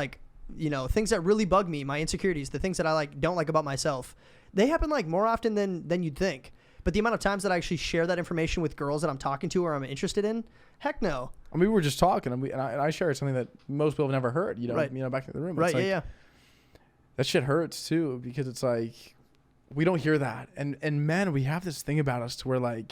things that really bug me, my insecurities, the things that I don't like about myself, they happen more often than you'd think. But the amount of times that I actually share that information with girls that I'm talking to or I'm interested in, heck no. I mean, we were just talking and I shared something that most people have never heard, Right. Back in the room. Right, It's yeah. That shit hurts too, because it's we don't hear that. And men, we have this thing about us to where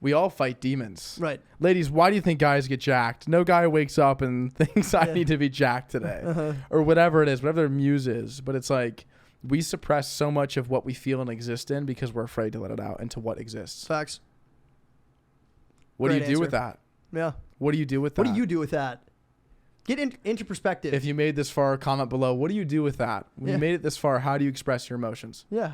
we all fight demons. Right. Ladies, why do you think guys get jacked? No guy wakes up and thinks I need to be jacked today or whatever it is, whatever their muse is. But it's we suppress so much of what we feel and exist in because we're afraid to let it out into what exists. Facts. What do Great you do answer. with that? Yeah. What do you do with that? What do you do with that? Get into perspective. If you made this far, comment below. What do you do with that? When Yeah. you made it this far, how do you express your emotions? Yeah.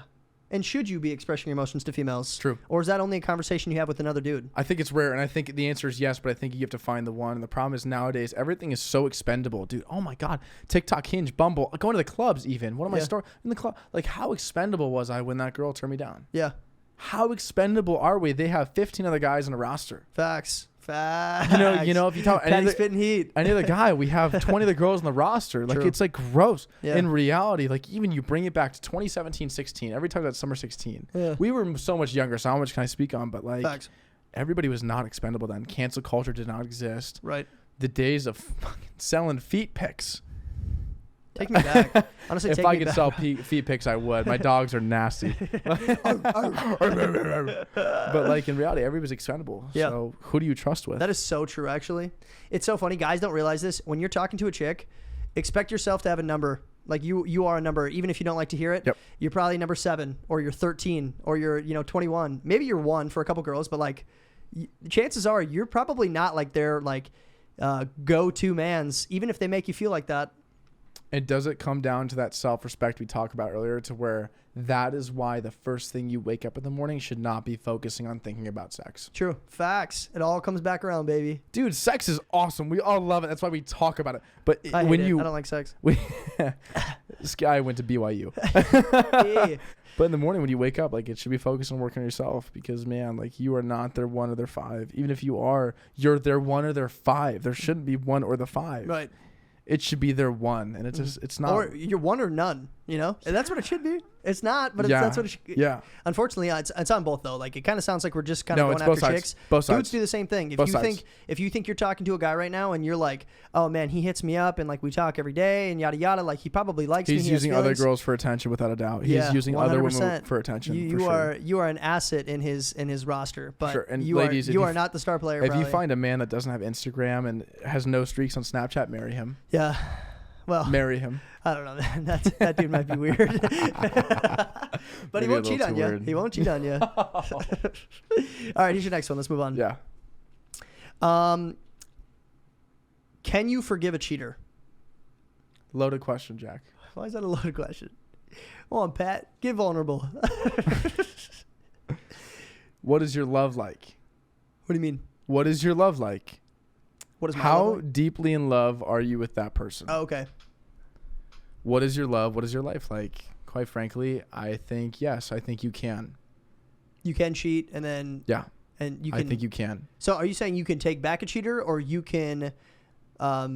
And should you be expressing your emotions to females? True. Or is that only a conversation you have with another dude? I think it's rare, and I think the answer is yes, but I think you have to find the one. And the problem is nowadays, everything is so expendable. Dude, oh my God. TikTok, Hinge, Bumble, going to the clubs even. One of my Yeah. stores in the club. How expendable was I when that girl turned me down? Yeah. How expendable are we? They have 15 other guys on a roster. Facts. You know, if you talk Patty spitting heat. any other guy, we have 20 other girls on the roster. True. It's gross. Yeah. In reality, even you bring it back to 2017, 16, every time that's summer 16, Yeah. we were so much younger. So how much can I speak on? But Facts. everybody was not expendable then. Cancel culture did not exist. Right. The days of fucking selling feet pics. Take me back. Honestly, If take I me could back. sell feet pics, I would. My dogs are nasty. But in reality, everybody's expendable. Yeah. So who do you trust with? That is so true, actually. It's so funny. Guys don't realize this. When you're talking to a chick, expect yourself to have a number. You are a number, even if you don't like to hear it. Yep. You're probably number 7, or you're 13, or you're 21. Maybe you're 1 for a couple girls, but chances are you're probably not their go-to mans, even if they make you feel like that. And does it come down to that self-respect we talked about earlier, to where that is why the first thing you wake up in the morning should not be focusing on thinking about sex? True. Facts. It all comes back around, baby. Dude, sex is awesome. We all love it. That's why we talk about it. But I hate when it. you I don't like sex. this guy went to BYU. Yeah. But in the morning when you wake up, it should be focused on working on yourself, because man, you are not their 1 or their 5. Even if you are, you're their 1 or their 5. There shouldn't be 1 or the 5. Right. It should be their 1, and it's not. Or you're 1 or none, and that's what it should be. It's not, but Yeah. that's what it should. Yeah. Unfortunately, it's on both though. It kind of sounds like we're just kind of No, going it's both after sides. chicks. Both sides. Dudes do the same thing. Both sides. If you think you're talking to a guy right now and you're like, oh man, he hits me up and we talk every day and yada yada, he probably likes me. He's he has using other feelings. girls for attention, without a doubt. He's Yeah, using other women 100%. for attention. You for sure. you are an asset in his roster, but Sure. And you ladies, are not the star player. If you probably. find a man that doesn't have Instagram and has no streaks on Snapchat, marry him. yeah. Well, Marry him. I don't know. That dude might be weird. But he Maybe a won't cheat little on too you. weird. He won't cheat on you. All right, here's your next one. Let's move on. Yeah. Can you forgive a cheater? Loaded question, Jack. Why is that a loaded question? Come on, Pat. Get vulnerable. What is your love like? What do you mean? What is your love like? What is my How love like? deeply in love are you with that person? Oh, okay. what is your love? What is your life like? Quite frankly, I think yes. I think you can. You can cheat, and then Yeah. and you can. I think you can. So, are you saying you can take back a cheater, or you can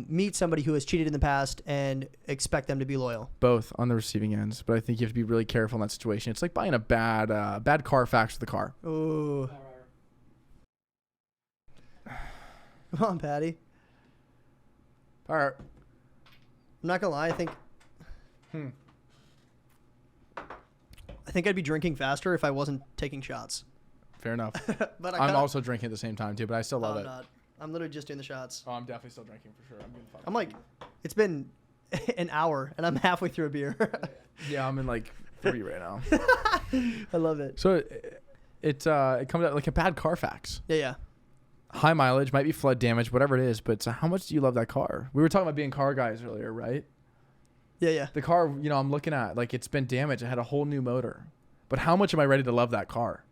meet somebody who has cheated in the past and expect them to be loyal? Both on the receiving ends, but I think you have to be really careful in that situation. It's like buying a bad Carfax for the car. Oh. Come on, Patty. All right. I'm not gonna lie. I think I'd be drinking faster if I wasn't taking shots. Fair enough. But I'm also drinking at the same time too, but I still love I'm it. not. I'm literally just doing the shots. Oh, I'm definitely still drinking for sure. I'm like, it's been an hour and I'm halfway through a beer. Yeah, I'm in like 3 right now. I love it. So it comes out like a bad Carfax. Yeah. High mileage, might be flood damage, whatever it is, but how much do you love that car? We were talking about being car guys earlier, right? Yeah. The car, I'm looking at, like, it's been damaged. It had a whole new motor. But how much am I ready to love that car?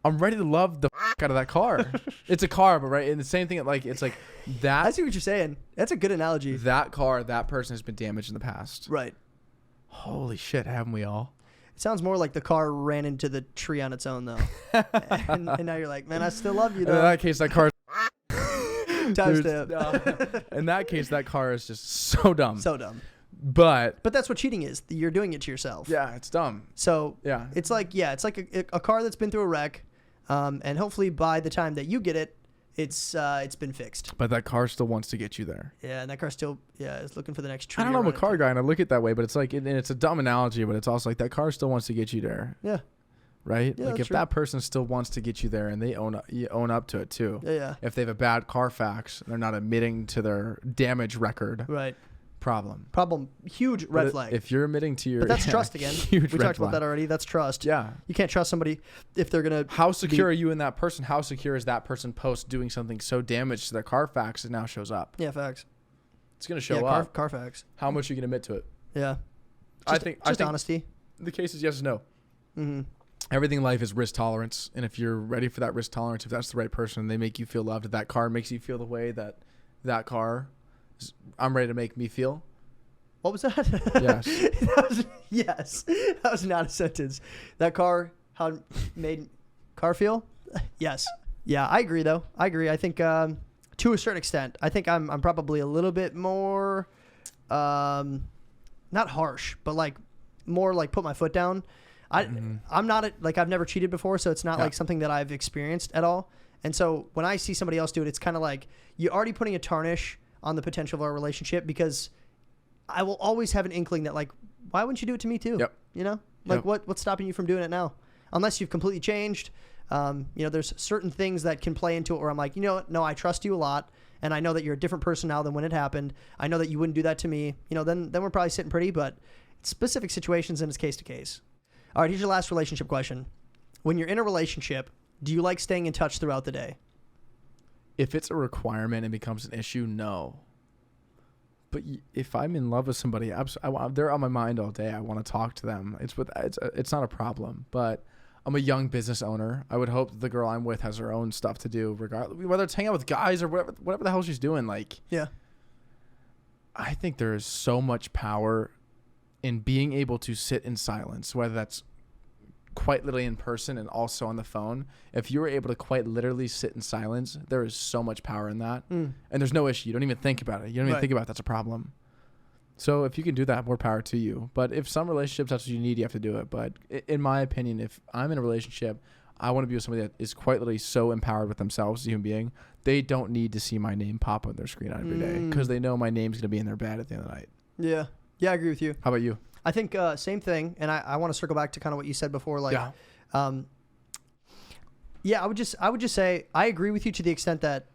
I'm ready to love the out of that car. It's a car, but right? And the same thing, like, it's like that. I see what you're saying. That's a good analogy. That car, that person has been damaged in the past. Right. Holy shit, haven't we all? It sounds more like the car ran into the tree on its own, though. and now you're like, man, I still love you, In though. that case, that car. Timestamp. In that case, that car is just so dumb. So dumb. But that's what cheating is. You're doing it to yourself. yeah, it's dumb. So Yeah. it's like a car that's been through a wreck, and hopefully by the time that you get it, it's been fixed. But that car still wants to get you there. Yeah, and that car still is looking for the next tree. I don't know, I'm a around car it. guy, and I look at it that way, but it's like, and it's a dumb analogy, but it's also like that car still wants to get you there. Yeah. Right? Yeah, Like that's if true. that person still wants to get you there and you own up to it too. Yeah. If they have a bad Carfax, they're not admitting to their damage record. Right. Problem. Huge red flag. If you're admitting to your But that's trust again. Huge We red talked about flag. that already. That's trust. Yeah. You can't trust somebody if they're gonna. How secure are you in that person? How secure is that person post doing something so damaged to their Carfax it now shows up? Yeah, facts. It's gonna show Yeah, up. Carfax. How much you can admit to it? Yeah. I Just think honesty. the case is yes and no. Mm-hmm. Everything in life is risk tolerance, and if you're ready for that risk tolerance, if that's the right person, they make you feel loved. If that car makes you feel the way that car, I'm ready to make me feel. What was that? Yes. Yes. That was not a sentence. That car, how it made car feel? Yes. Yeah, I agree though. I agree. I think to a certain extent, I think I'm probably a little bit more, not harsh, but like more like put my foot down. I'm not I've never cheated before, so it's not like something that I've experienced at all. And so when I see somebody else do it, it's kind of like you're already putting a tarnish on the potential of our relationship, because I will always have an inkling that like, why wouldn't you do it to me too? Yep. You know, like Yep. what's stopping you from doing it now? Unless you've completely changed. There's certain things that can play into it where I'm like, no, I trust you a lot, and I know that you're a different person now than when it happened. I know that you wouldn't do that to me. Then we're probably sitting pretty, but it's specific situations and it's case to case. All right, here's your last relationship question. When you're in a relationship, do you like staying in touch throughout the day? If it's a requirement and becomes an issue, no. But if I'm in love with somebody, they're on my mind all day. I want to talk to them. It's not a problem. But I'm a young business owner. I would hope that the girl I'm with has her own stuff to do, regardless, whether it's hanging out with guys or whatever the hell she's doing. Like, Yeah. I think there is so much power in being able to sit in silence, whether that's quite literally in person and also on the phone. If you were able to quite literally sit in silence, there is so much power in that. And there's no issue. You don't even think about it. You don't even think about that's a problem. So if you can do that, more power to you. But if some relationships, that's what you need, you have to do it. But in my opinion, if I'm in a relationship, I want to be with somebody that is quite literally so empowered with themselves as a human being. They don't need to see my name pop on their screen every day, because they know my name's going to be in their bed at the end of the night. Yeah. Yeah, I agree with you. How about you? I think same thing, and I want to circle back to kind of what you said before. Like, I would just say I agree with you to the extent that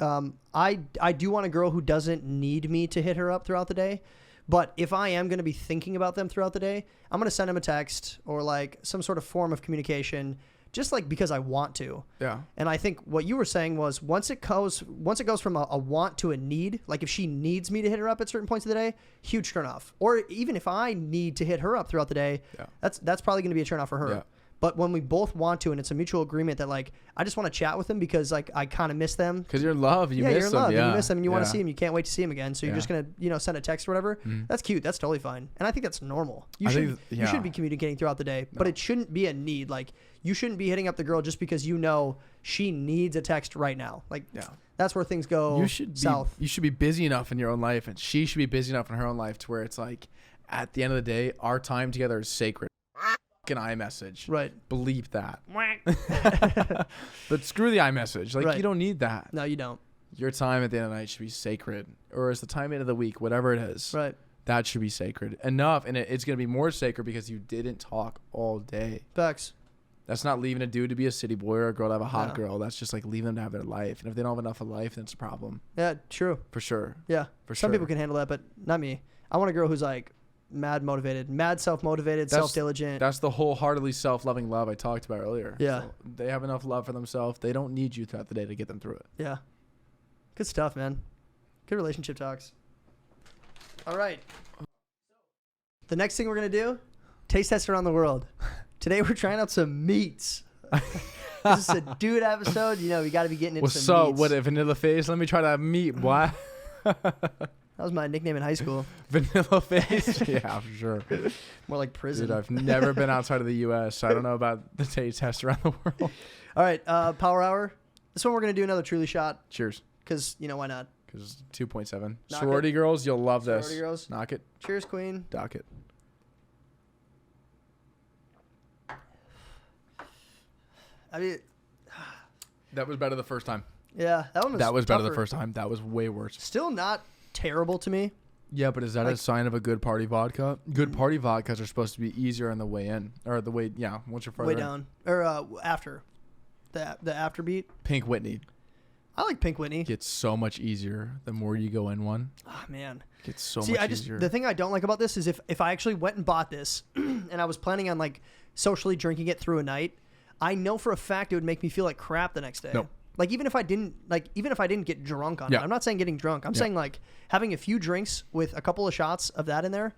I do want a girl who doesn't need me to hit her up throughout the day. But if I am going to be thinking about them throughout the day, I'm going to send them a text or like some sort of form of communication, just like because I want to. Yeah. And I think what you were saying was once it goes from a want to a need, like if she needs me to hit her up at certain points of the day, huge turn off. Or even if I need to hit her up throughout the day, that's probably going to be a turn off for her. Yeah. But when we both want to, and it's a mutual agreement that like I just want to chat with them because like I kind of miss them. Because you're in love. You yeah, miss you're in them. love. Yeah. And you miss them, and you want to see them. You can't wait to see them again. So you're Yeah. just gonna send a text or whatever. That's cute. That's totally fine. And I think that's normal. You I should think- you yeah. should be communicating throughout the day, but it shouldn't be a need. Like you shouldn't be hitting up the girl just because you know she needs a text right now. Like that's where things go You should south. You should be busy enough in your own life, and she should be busy enough in her own life to where it's like, at the end of the day, our time together is sacred. An iMessage. Right. Bleep that. But screw the iMessage. Like, Right. you don't need that. No, you don't. Your time at the end of the night should be sacred. Or it's the time end of the week, whatever it is. Right. That should be sacred. Enough. And it's going to be more sacred because you didn't talk all day. Facts. That's not leaving a dude to be a city boy or a girl to have a hot No. girl. That's just like leaving them to have their life. And if they don't have enough of life, then it's a problem. Yeah, true. For sure. Yeah. For Some sure. people can handle that, but not me. I want a girl who's like mad motivated, mad self-motivated, self-diligent. That's the wholeheartedly self-loving love I talked about earlier. Yeah. So they have enough love for themselves. They don't need you throughout the day to get them through it. Yeah. Good stuff, man. Good relationship talks. All right. The next thing we're going to do, taste test around the world. Today we're trying out some meats. This is a dude episode. You know, we got to be getting into What's some up? meats. What, vanilla face? Let me try that meat, boy. That was my nickname in high school. Vanilla face? Yeah, for sure. More like prison. Dude, I've never been outside of the U.S., so I don't know about the taste test around the world. All right, Power Hour. This one we're going to do another Truly shot Cheers. because, you know, why not? Because 2.7. Knock Sorority it. girls, you'll love this. Sorority girls. Knock it. Cheers, queen. Dock it. I mean, That was better the first time. yeah, that one was That was better the tougher. first time. That was way worse. Still not terrible to me. Yeah, but is that Like- a sign of a good party vodka? Good party vodkas are supposed to be easier on the way in. Or the way, yeah, once you're further Way in. down. Or after. The after beat. Pink Whitney I like Pink Whitney. gets so much easier the more you go in one. Oh, man. Gets so See, much I just easier. the thing I don't like about this is if I actually went and bought this and I was planning on like socially drinking it through a night, I know for a fact it would make me feel like crap the next day. No. Like even if I didn't get drunk on Yeah. it. I'm not saying getting drunk. I'm saying like having a few drinks with a couple of shots of that in there,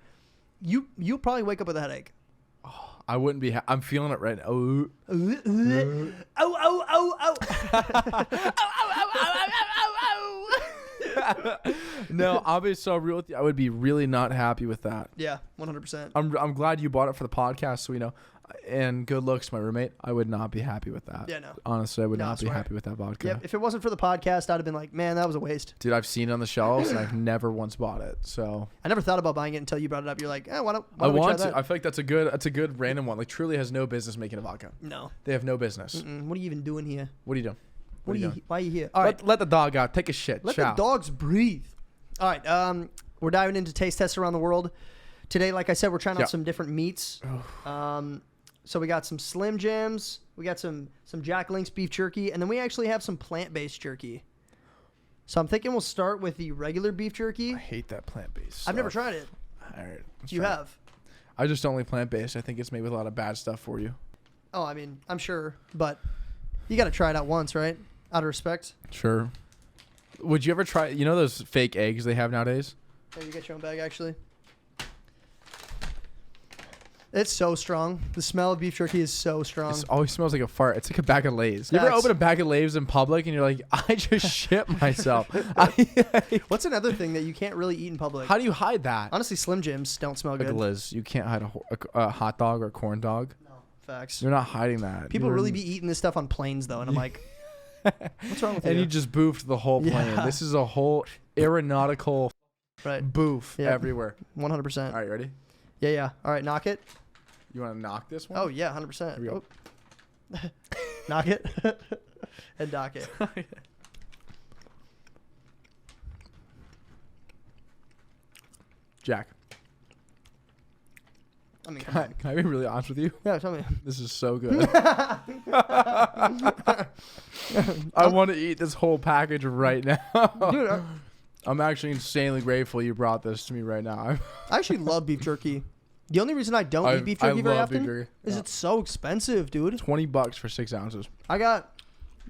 you'll probably wake up with a headache. I wouldn't be. I'm feeling it right now. Oh. No, I'll be so real with you. I would be really not happy with that. Yeah, 100%. I'm glad you bought it for the podcast, so we know. And good looks, my roommate. I would not be happy with that. Yeah, no. Honestly, I would No, I not be swear. happy with that vodka. Yep. If it wasn't for the podcast, I'd have been like, man, that was a waste. Dude, I've seen it on the shelves, and I've never once bought it. So I never thought about buying it until you brought it up. You're like, why don't I we want try to. that? I feel like that's a good random one. Like Truly has no business making a vodka. No. They have no business. What are you even doing here? What are you doing? What are you? doing? Why are you here? All right. Let the dog out. Take a shit. Let Ciao. the dogs breathe. All right. We're diving into taste tests around the world. Today, like I said, we're trying Yeah. out some different meats. So we got some Slim Jims. We got some Jack Link's beef jerky. And then we actually have some plant-based jerky. So I'm thinking we'll start with the regular beef jerky. I hate that plant-based. I've never stuff. tried it. All right. let's You try it. have? I just don't like plant-based. I think it's made with a lot of bad stuff for you. Oh, I mean, I'm sure. But you got to try it out once, right? Out of respect. Sure. Would you ever try? You know those fake eggs they have nowadays? There, you get your own bag, actually. It's so strong. The smell of beef jerky is so strong. It always smells like a fart. It's like a bag of Lay's. You ever That's- open a bag of Lay's in public and you're like, I just shit myself. What's another thing that you can't really eat in public? How do you hide that? Honestly, Slim Jims don't smell Like good. Liz, you can't hide a hot dog or corn dog. No, facts. You're not hiding that. People You're really in- be eating this stuff on planes, though, and I'm like, what's wrong with And you? you just boofed the whole plane. Yeah. This is a whole aeronautical Right, boof Yep. everywhere. 100%. All right, you ready? Yeah. All right, knock it. You want to knock this one? Oh, yeah, 100%. Here we go. Oh. Knock it and dock it. Jack, I mean, come can on. I be really honest with you? Yeah, tell me. This is so good. I want to eat this whole package right now. Dude, I'm actually insanely grateful you brought this to me right now. I actually love beef jerky. The only reason I don't eat beef jerky very love beef often jerky. is Yeah. it's so expensive, dude. $20 for 6 ounces. I got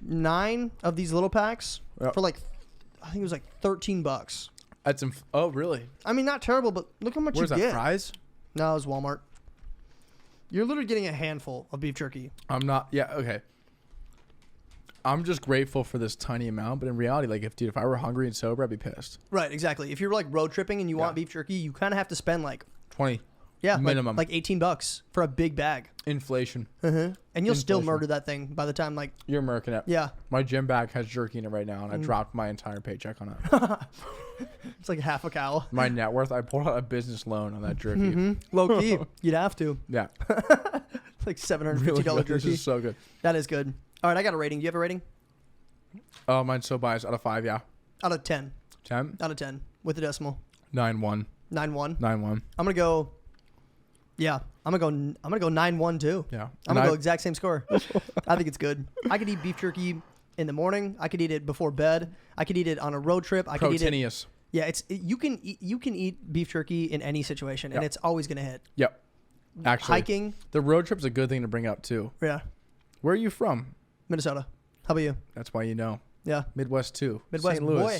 9 of these little packs Yep. for like, I think it was like $13. That's oh really? I mean, not terrible, but look how much Where's you that? get. Fries? No, it was Walmart. You're literally getting a handful of beef jerky. I'm not. Yeah. Okay. I'm just grateful for this tiny amount, but in reality, like if I were hungry and sober, I'd be pissed. Right, exactly. If you're like road tripping and you Yeah. want beef jerky, you kind of have to spend like 20 minimum, like $18 for a big bag. inflation. And you'll still Inflation. murder that thing by the time like You're murking it. yeah, My gym bag has jerky in it right now, and I dropped my entire paycheck on it. it's like half a cow. My net worth. I pulled out a business loan on that jerky. Low key, you'd have to. Yeah. It's like $750 Really good. This jerky. is so good. That is good. All right, I got a rating. Do you have a rating? Oh, mine's so biased. Out of 5, yeah. Out of 10. 10. Out of 10 with the decimal. 9-1. 9-1. 9-1. I'm gonna go. Yeah, I'm gonna go 9-1 too. Yeah. I'm gonna go exact same score. I think it's good. I could eat beef jerky in the morning. I could eat it before bed. I could eat it on a road trip. I could eat it. Proteinous. Yeah, you can eat beef jerky in any situation, and Yep. it's always gonna hit. Yep. Actually, Hiking. the road trip's a good thing to bring up too. Yeah, Where are you from? Minnesota. How about you? That's why you know. Yeah, Midwest too. Midwest St. Louis. boy.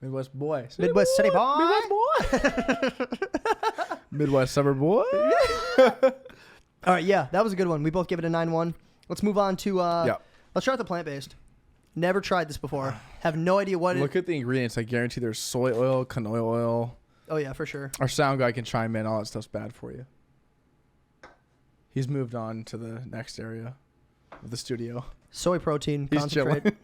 Midwest boy. Midwest city boy. Midwest boy. Midwest suburb boy. All right, yeah, that was a good one. We both give it a 9-1. Let's move on to Yeah. let's try the plant-based. Never tried this before. Have no idea what Look at the ingredients. I guarantee there's soy oil, canola oil. Oh yeah, for sure. Our sound guy can chime in. All that stuff's bad for you. He's moved on to the next area of the studio. Soy protein He's concentrate. chilling.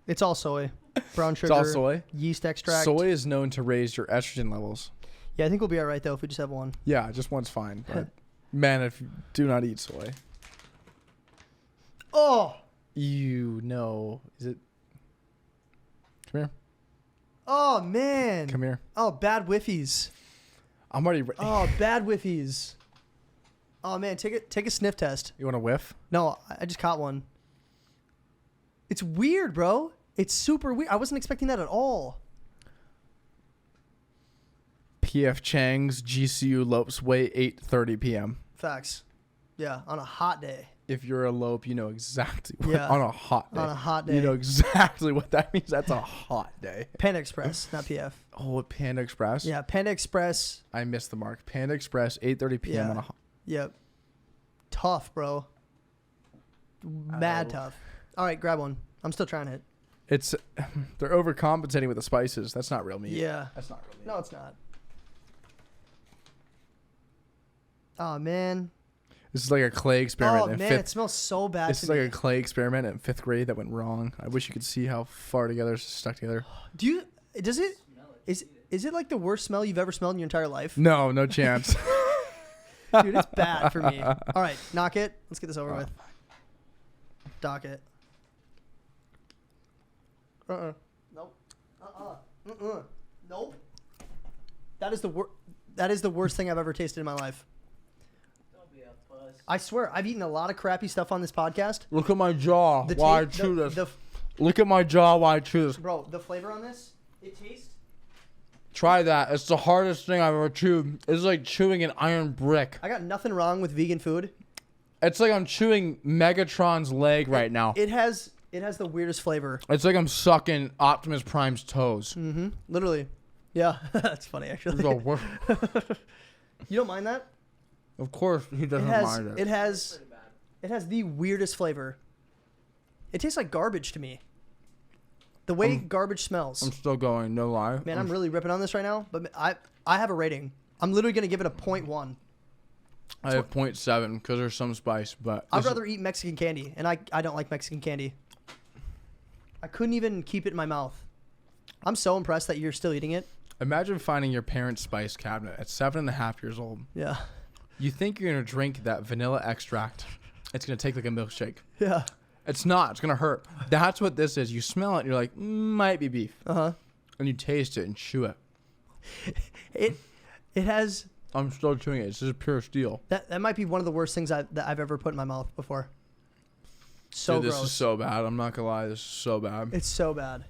It's all soy. Brown sugar. It's all soy. Yeast extract. Soy is known to raise your estrogen levels. Yeah, I think we'll be all right though if we just have one. Yeah, just one's fine. But man, if you do not eat soy, Oh. you know, is it? Come here. Oh man. Come here. Oh, bad whiffies. I'm already. Oh, bad whiffies. Oh man, take a sniff test. You want to whiff? No, I just caught one. It's weird, bro. It's super weird. I wasn't expecting that at all. P.F. Chang's GCU Lopes weigh 8:30 p.m. Facts. Yeah, on a hot day. If you're a lope, you know exactly what, Yeah. on a hot day. On a hot day. You know exactly what that means. That's a hot day. Panda Express, not PF. Oh, Panda Express? Yeah, Panda Express. I missed the mark. Panda Express, 8:30 p.m. Yeah. on a hot. Yep. Tough, bro. Mad Oh. tough. All right, grab one. I'm still trying it. It's they're overcompensating with the spices. That's not real meat. Yeah. That's not real meat. No, it's not. Oh, man. This is like a clay experiment Oh, in man, fifth. it smells so bad This to is me. like a clay experiment in 5th grade that went wrong. I wish you could see how far together it's stuck together. Do you... Does it... Is it like the worst smell you've ever smelled in your entire life? No, no chance. Dude, it's bad for me. All right, knock it. Let's get this over with. Dock it. Nope. Nope. That is the worst thing I've ever tasted in my life. Don't be a puss. I swear, I've eaten a lot of crappy stuff on this podcast. Look at my jaw The while I ta- chew the- this. the- Look at my jaw while I chew this. Bro, the flavor on this, it tastes... Try that. It's the hardest thing I've ever chewed. It's like chewing an iron brick. I got nothing wrong with vegan food. It's like I'm chewing Megatron's leg right now. It has the weirdest flavor. It's like I'm sucking Optimus Prime's toes. Mm-hmm. Literally. Yeah, that's funny actually. It's the worst. You don't mind that? Of course, he doesn't mind it. It has Pretty bad. it has the weirdest flavor. It tastes like garbage to me. The way garbage smells. I'm still going, no lie. Man, I'm really ripping on this right now, but I have a rating. I'm literally gonna give it a 0.1. I have 0.7 because there's some spice, but I'd this is- rather eat Mexican candy, and I don't like Mexican candy. I couldn't even keep it in my mouth. I'm so impressed that you're still eating it. imagine finding your parents' spice cabinet at 7.5 years old. Yeah. You think you're gonna drink that vanilla extract? It's gonna take like a milkshake. Yeah. It's not. It's gonna hurt. That's what this is. You smell it, and you're like, might be beef, Uh-huh. and you taste it and chew it. It has I'm still chewing it. It's just pure steel. that might be one of the worst things that I've ever put in my mouth before. So Dude, this gross. is so bad. I'm not gonna lie. This is so bad. It's so bad.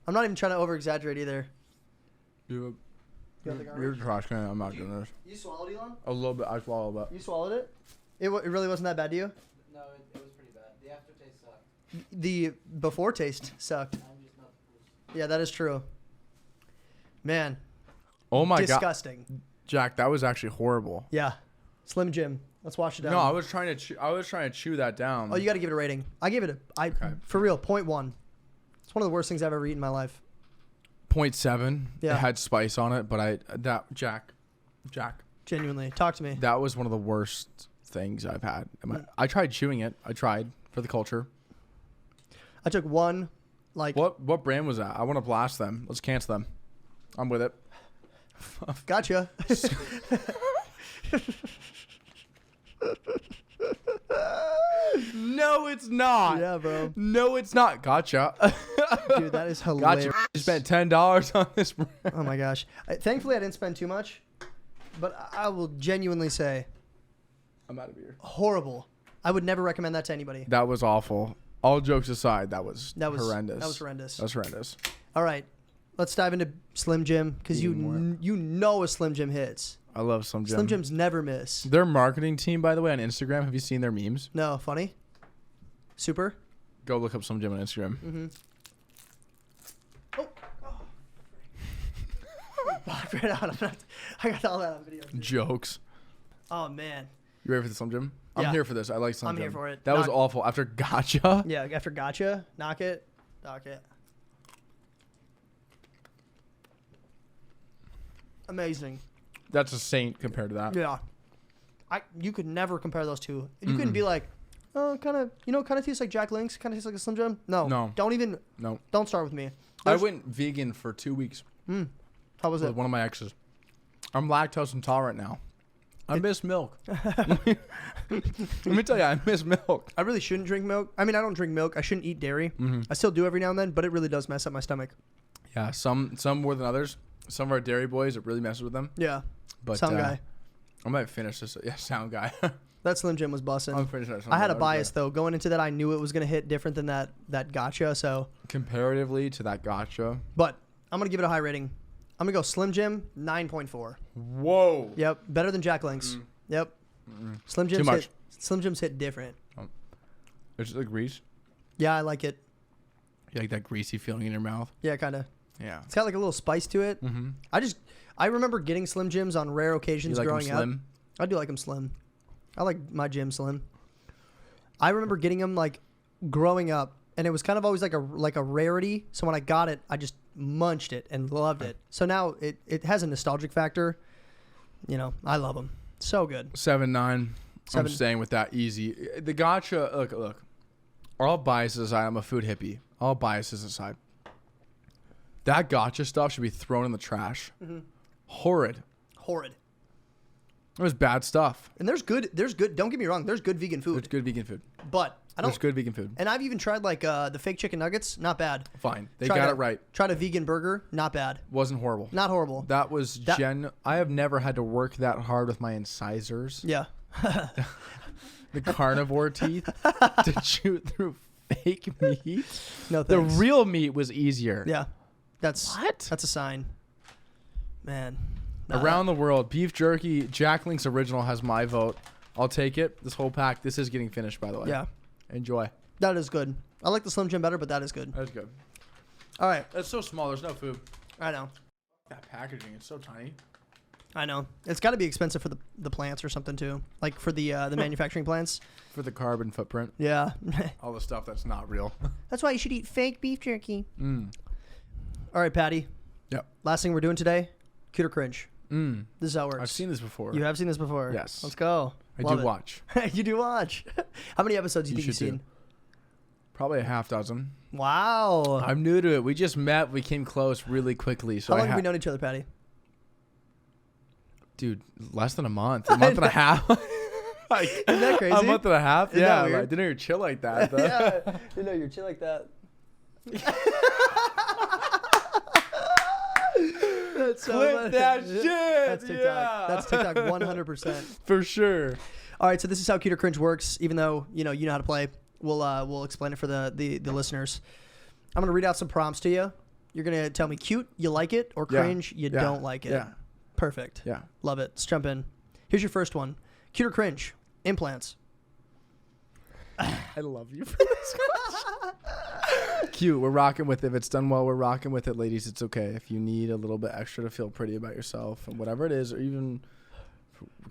I'm not even trying to over exaggerate either. Dude, You want the garbage? you're a trash can. I'm not doing this. You swallowed, Elon? A little bit. I swallowed that. You swallowed it? It really wasn't that bad to you? No, it was pretty bad. The aftertaste sucked. The before taste sucked. I'm just not the puss. Yeah, that is true. Man, Oh my god, disgusting. Jack, that was actually horrible. Yeah. Slim Jim. Let's wash it down. No, I was trying to chew that down. Oh, you got to give it a rating. I gave it for real 0.1. It's one of the worst things I've ever eaten in my life. 0.7. Yeah. It had spice on it, but Jack. Genuinely, talk to me. That was one of the worst things I've had. I tried chewing it. I tried for the culture. I took one, like. What brand was that? I want to blast them. Let's cancel them. I'm with it. Gotcha. No, it's not. Yeah, bro. No, it's not. Gotcha. Dude, that is hilarious. Gotcha. You spent $10 on this brand. Oh my gosh. Thankfully, I didn't spend too much, but I will genuinely say, I'm out of beer. horrible. I would never recommend that to anybody. That was awful. All jokes aside, that was horrendous. That was horrendous. That was horrendous. All right, let's dive into Slim Jim because you know a Slim Jim hits. I love Slim Jim. Slim Jims never miss. Their marketing team, by the way, on Instagram. Have you seen their memes? No, funny. Super. Go look up Slim Jim on Instagram. Mm-hmm. Oh. Right out. I got all that on video. Jokes. Oh man. You ready for the Slim Jim? I'm Yeah. here for this. I like Slim I'm Jim. here for it. That was awful. After Gotcha. Yeah, after Gotcha, knock it, dock it. Amazing. That's a saint compared to that. Yeah. You could never compare those two. You couldn't be like, oh, kind of tastes like Jack Link's, kind of tastes like a Slim Jim. No. Don't start with me. I went vegan for 2 weeks How was with it? one of my exes. I'm lactose intolerant now. I miss milk. Let me tell you, I miss milk. I really shouldn't drink milk. I mean, I don't drink milk. I shouldn't eat dairy. I still do every now and then, but it really does mess up my stomach. Yeah, some more than others. Some of our dairy boys, it really messes with them. Yeah. But Sound guy. I might finish this. Yeah, sound guy. That Slim Jim was busting. I'm finishing that. I had a bias though going into that. I knew it was gonna hit different than that Gotcha. So comparatively to that Gotcha. but I'm gonna give it a high rating. I'm gonna go Slim Jim 9.4. Whoa. Yep, better than Jack Link's. Yep. Slim Jim's hit different. It's like grease. Yeah, I like it. You like that greasy feeling in your mouth? Yeah, kind of. Yeah. It's got like a little spice to it. Mm-hmm. I remember getting Slim Jims on rare occasions You like growing them slim? up. I do like them slim. I like my Jim slim. I remember getting them like growing up, and it was kind of always like a rarity. So when I got it, I just munched it and loved it. So now it has a nostalgic factor. You know, I love them. So good. 7-9. I'm staying with that easy. The Gotcha. Look. All biases aside, I'm a food hippie. All biases aside, that Gotcha stuff should be thrown in the trash. Mm-hmm. Horrid. It was bad stuff. And there's good. Don't get me wrong. There's good vegan food. There's good vegan food. But There's good vegan food. And I've even tried like the fake chicken nuggets. Not bad. Fine. They got it right. Tried a vegan burger. Not bad. Wasn't horrible. Not horrible. That was I have never had to work that hard with my incisors. Yeah. The carnivore teeth to chew through fake meat. No The thanks. real meat was easier. Yeah. That's What? That's a sign. Man. Around the world, beef jerky, Jack Link's original has my vote. I'll take it. This whole pack. This is getting finished, by the way. Yeah. Enjoy. That is good. I like the Slim Jim better, but that is good. That's good. All right. It's so small. There's no food. I know. That packaging is so tiny. I know. It's got to be expensive for the plants or something too. Like for the manufacturing plants. For the carbon footprint. Yeah. All the stuff that's not real. That's why you should eat fake beef jerky. Mm. All right, Patty. Yep. Last thing we're doing today, cute or cringe. Mm. This is how it works. I've seen this before. You have seen this before? Yes. Let's go. I Love do it. watch. You do watch. How many episodes do you think you've should seen? do. Probably a half dozen. Wow. I'm new to it. We just met. We came close really quickly. So How long have we known each other, Patty? Dude, less than a month. A month and a half. Like, Isn't that crazy? A month and a half? Isn't Yeah. that weird? I didn't know you're chill like that. Though. Yeah. You know, you're chill like that. That's so Clip funny. that shit. That's TikTok. Yeah. That's TikTok 100%. For sure. All right, so this is how cute or cringe works. Even though you know how to play, we'll explain it for the listeners. I'm gonna read out some prompts to you. You're gonna tell me cute, you like it, or cringe, you don't like it. Yeah. Perfect. Yeah. Love it. Let's jump in. Here's your first one. Cute or cringe? Implants. I love you for this. Cute. We're rocking with it. If it's done well, we're rocking with it, ladies. It's okay. If you need a little bit extra to feel pretty about yourself and whatever it is, or even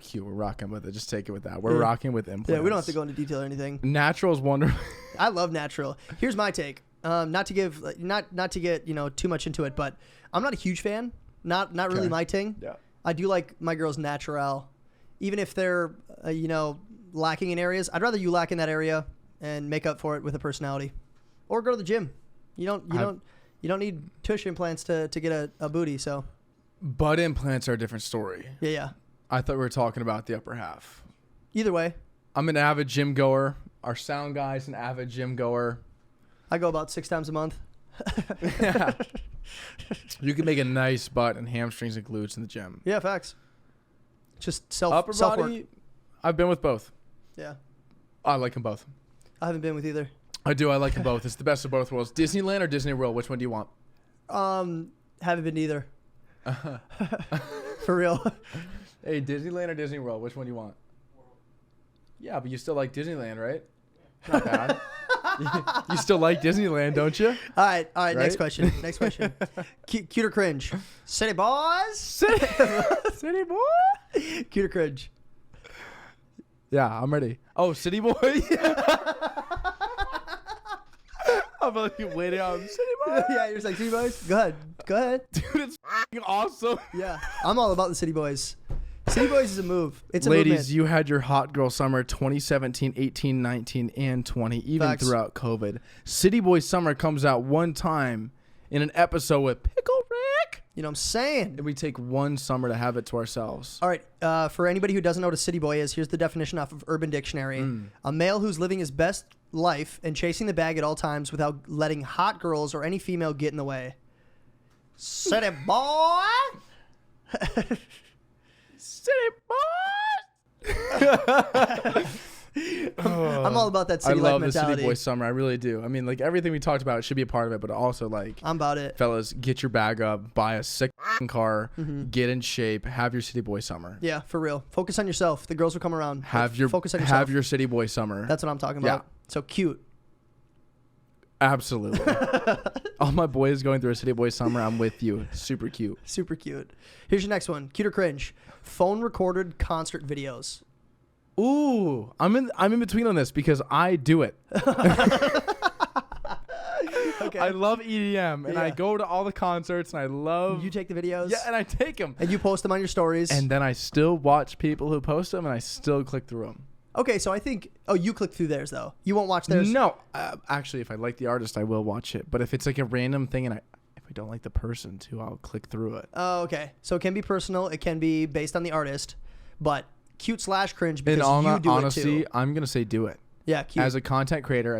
cute. We're rocking with it. Just take it with that. We're rocking with implants. Yeah, we don't have to go into detail or anything. Natural is wonderful. I love natural. Here's my take. Not to get too much into it, but I'm not a huge fan. Not really Okay. my thing. Yeah. I do like my girls natural, even if they're lacking in areas. I'd rather you lack in that area and make up for it with a personality, or go to the gym. You don't need tush implants to get a booty. So Butt implants are a different story. yeah. I thought we were talking about the upper half. Either way, I'm an avid gym goer. Our sound guy's an avid gym goer. I go about 6 times a month. Yeah. You can make a nice butt and hamstrings and glutes in the gym. Yeah, facts. Just Upper self work. body, I've been with both. Yeah, I like them both. I haven't been with either. I do. I like them both. It's the best of both worlds. Disneyland or Disney World? Which one do you want? Haven't been either. For real. Hey, Disneyland or Disney World? Which one do you want? Yeah, but you still like Disneyland, right? Not bad. You still like Disneyland, don't you? All right. Next Right? question. Cute or cringe? City boys. City boy. Cute or cringe? Yeah, I'm ready. Oh, City boy. I'm like waiting on City boy. Yeah, you're just like city boys. Go ahead. Dude, it's f***ing awesome. Yeah, I'm all about the city boys. City boys is a move. It's a Ladies, movement. you had your hot girl summer 2017, 18, 19, and 20, even Facts. throughout COVID. City Boy Summer comes out one time in an episode with Pickle Rick. You know what I'm saying? And we take one summer to have it to ourselves. All right. For anybody who doesn't know what a city boy is, here's the definition off of Urban Dictionary: a male who's living his best life and chasing the bag at all times without letting hot girls or any female get in the way. City boy. City Boy! I'm all about that I city life love the mentality. City Boy Summer. I really do. I mean, like, everything we talked about should be a part of it, but also, like, I'm about it. fellas, get your bag up, buy a sick car, get in shape, have your City Boy Summer. Yeah, for real. Focus on yourself. The girls will come around. Focus on yourself. Have your City Boy Summer. That's what I'm talking Yeah. about. So cute. Absolutely. All my boys going through a City Boy Summer, I'm with you. Super cute. Super cute. Here's your next one. Cute or cringe? Phone recorded concert videos. Ooh, I'm in between on this because I do it. Okay. I love EDM and I Yeah. go to all the concerts and I love You take the videos. Yeah, and I take them. And you post them on your stories. And then I still watch people who post them and I still click through them. Okay, so I think. Oh, you click through theirs though. You won't watch theirs. No, actually, if I like the artist, I will watch it. But if it's like a random thing and if I don't like the person too, I'll click through it. Oh, okay. So it can be personal. It can be based on the artist, but cute/cringe because In all you do honesty, it too. I'm gonna say do it. Yeah, cute. As a content creator,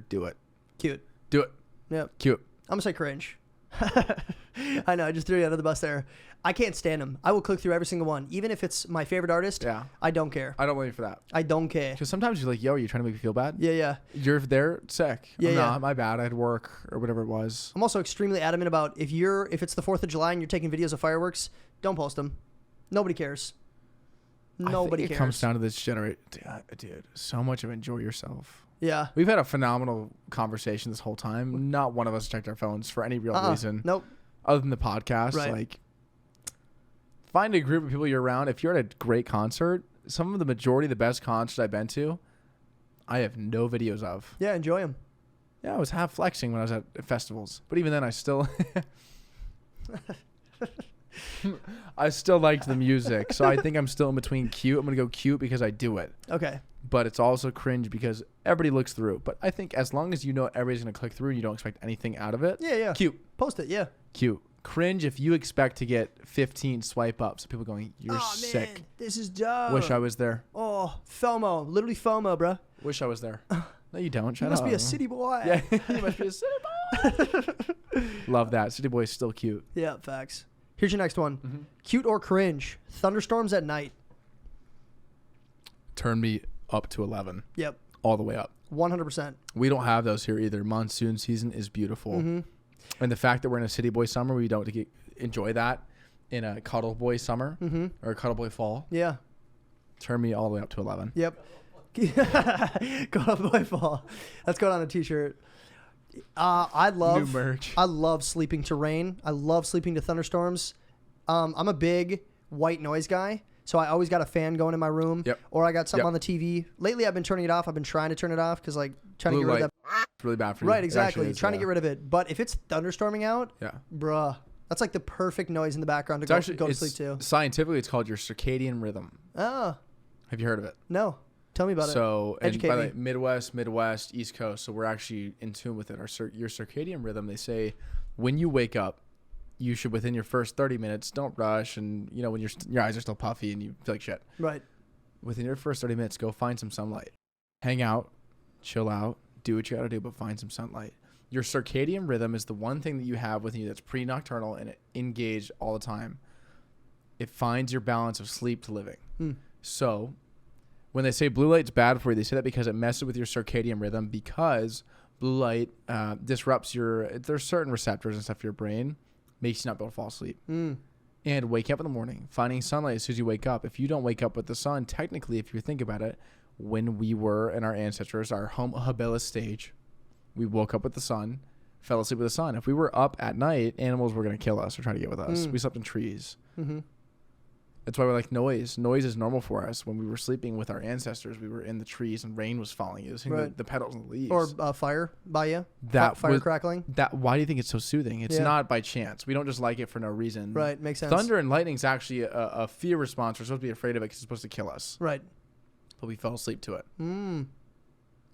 do it. Cute. Do it. Yep. Cute. I'm gonna say cringe. I know. I just threw you under the bus there. I can't stand them. I will click through every single one, even if it's my favorite artist. Yeah. I don't care. I don't blame you for that. I don't care. Because sometimes you're like, yo, are you trying to make me feel bad? Yeah. You're there, sick. Yeah, I'm yeah. not. My bad. I had work or whatever it was. I'm also extremely adamant about if it's the 4th of July and you're taking videos of fireworks, don't post them. Nobody cares. Nobody I think cares. it comes down to this generation. Dude, so much of enjoy yourself. Yeah. We've had a phenomenal conversation this whole time. Not one of us checked our phones for any real reason. Nope. Other than the podcast. Right. Like, find a group of people you're around. If you're at a great concert, some of the majority of the best concerts I've been to, I have no videos of. Yeah, enjoy them. Yeah, I was half flexing when I was at festivals. But even then, I still... I still liked the music. So I think I'm still in between cute. I'm going to go cute because I do it. Okay. But it's also cringe because everybody looks through. But I think as long as you know everybody's going to click through and you don't expect anything out of it. Yeah. Cute. Post it, yeah. Cute. Cringe if you expect to get 15 swipe ups. People going, you're sick. Man, this is dope. Wish I was there. Oh, FOMO. Literally FOMO, bro. Wish I was there. No, you don't. You Shut must up. be a city boy. Yeah, you must be a city boy. Love that. City boy is still cute. Yeah, facts. Here's your next one. Mm-hmm. Cute or cringe? Thunderstorms at night. Turn me up to 11. Yep. All the way up. 100%. We don't have those here either. Monsoon season is beautiful. Mm-hmm. And the fact that we're in a city boy summer, we don't enjoy that in a cuddle boy summer or a cuddle boy fall. Yeah. Turn me all the way up to 11. Yep. Go up boy fall. That's going on a t-shirt. I love New merch. I love sleeping to rain. I love sleeping to thunderstorms. I'm a big white noise guy. So I always got a fan going in my room. Yep. Or I got something Yep. on the TV. Lately, I've been turning it off. I've been trying to turn it off because like trying Blue to get rid of light. that. It's really bad for you. Right, It exactly. actually is, Trying to yeah. get rid of it. But if it's thunderstorming out, Yeah. bruh, that's like the perfect noise in the background to It's go, actually go to it's, sleep to. scientifically it's called your circadian rhythm. Oh, Have you heard of it? no. Tell me about it. So, and Educate by the me. way, Midwest, East Coast. So we're actually in tune with it. Your circadian rhythm. They say when you wake up, you should within your first 30 minutes, don't rush, and you know when your eyes are still puffy and you feel like shit. Right. Within your first 30 minutes, go find some sunlight, hang out, chill out, do what you gotta do, but find some sunlight. Your circadian rhythm is the one thing that you have within you that's pre-nocturnal and engaged all the time. It finds your balance of sleep to living. So when they say blue light's bad for you, they say that because it messes with your circadian rhythm, because blue light disrupts there's certain receptors and stuff in your brain, makes you not be able to fall asleep. And waking up in the morning, finding sunlight as soon as you wake up. If you don't wake up with the sun, technically, if you think about it, when we were in our ancestors, our Homo habilis stage, we woke up with the sun, fell asleep with the sun. If we were up at night, animals were going to kill us or try to get with us. We slept in trees. Mm-hmm. That's why we like noise. Noise is normal for us. When we were sleeping with our ancestors, we were in the trees and rain was falling. It was hitting Right. the petals and the leaves. Or fire by you. That fire was- crackling. Why do you think it's so soothing? It's Yeah. not by chance. We don't just like it for no reason. Right. Makes sense. Thunder and lightning is actually a fear response. We're supposed to be afraid of it because it's supposed to kill us. Right. But we fell asleep to it.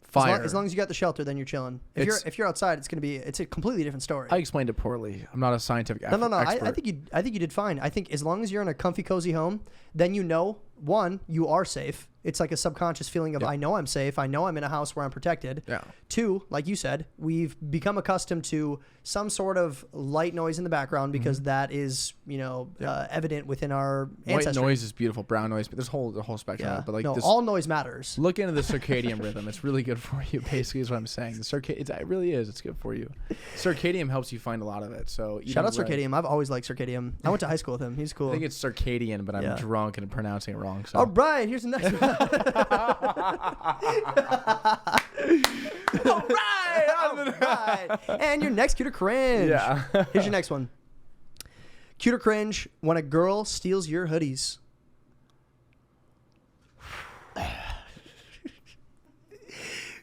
As Fire. long as you got the shelter, then you're chilling. If you're outside, it's a completely different story. I explained it poorly. I'm not a scientific No. expert. I think you did fine. I think as long as you're in a comfy, cozy home, then you know, one, you are safe. It's like a subconscious feeling of Yeah. I know I'm safe. I know I'm in a house where I'm protected. Yeah. Two, like you said, we've become accustomed to some sort of light noise in the background because that is evident within our White ancestry. noise is beautiful. Brown noise, but there's the whole spectrum. Yeah. Of it. But like no, this, all noise matters. look into the circadian rhythm. It's really good for you. Basically, is what I'm saying. It really is. It's good for you. Circadian helps you find a lot of it. So Shout out eating right- Circadium. I've always liked Circadium. I went to high school with him. He's cool. I think it's circadian, but I'm Yeah. drunk and pronouncing it wrong. So. All right, here's the next one. All right. All right. And your next cute or cringe. Yeah. Here's your next one. Cute or cringe when a girl steals your hoodies.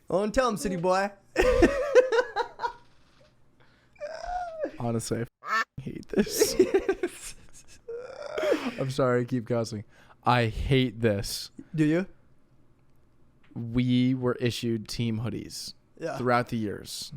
Oh, and tell him, city boy. Honestly, I hate this. I'm sorry, I keep cussing. I hate this. Do you? We were issued team hoodies Yeah. throughout the years.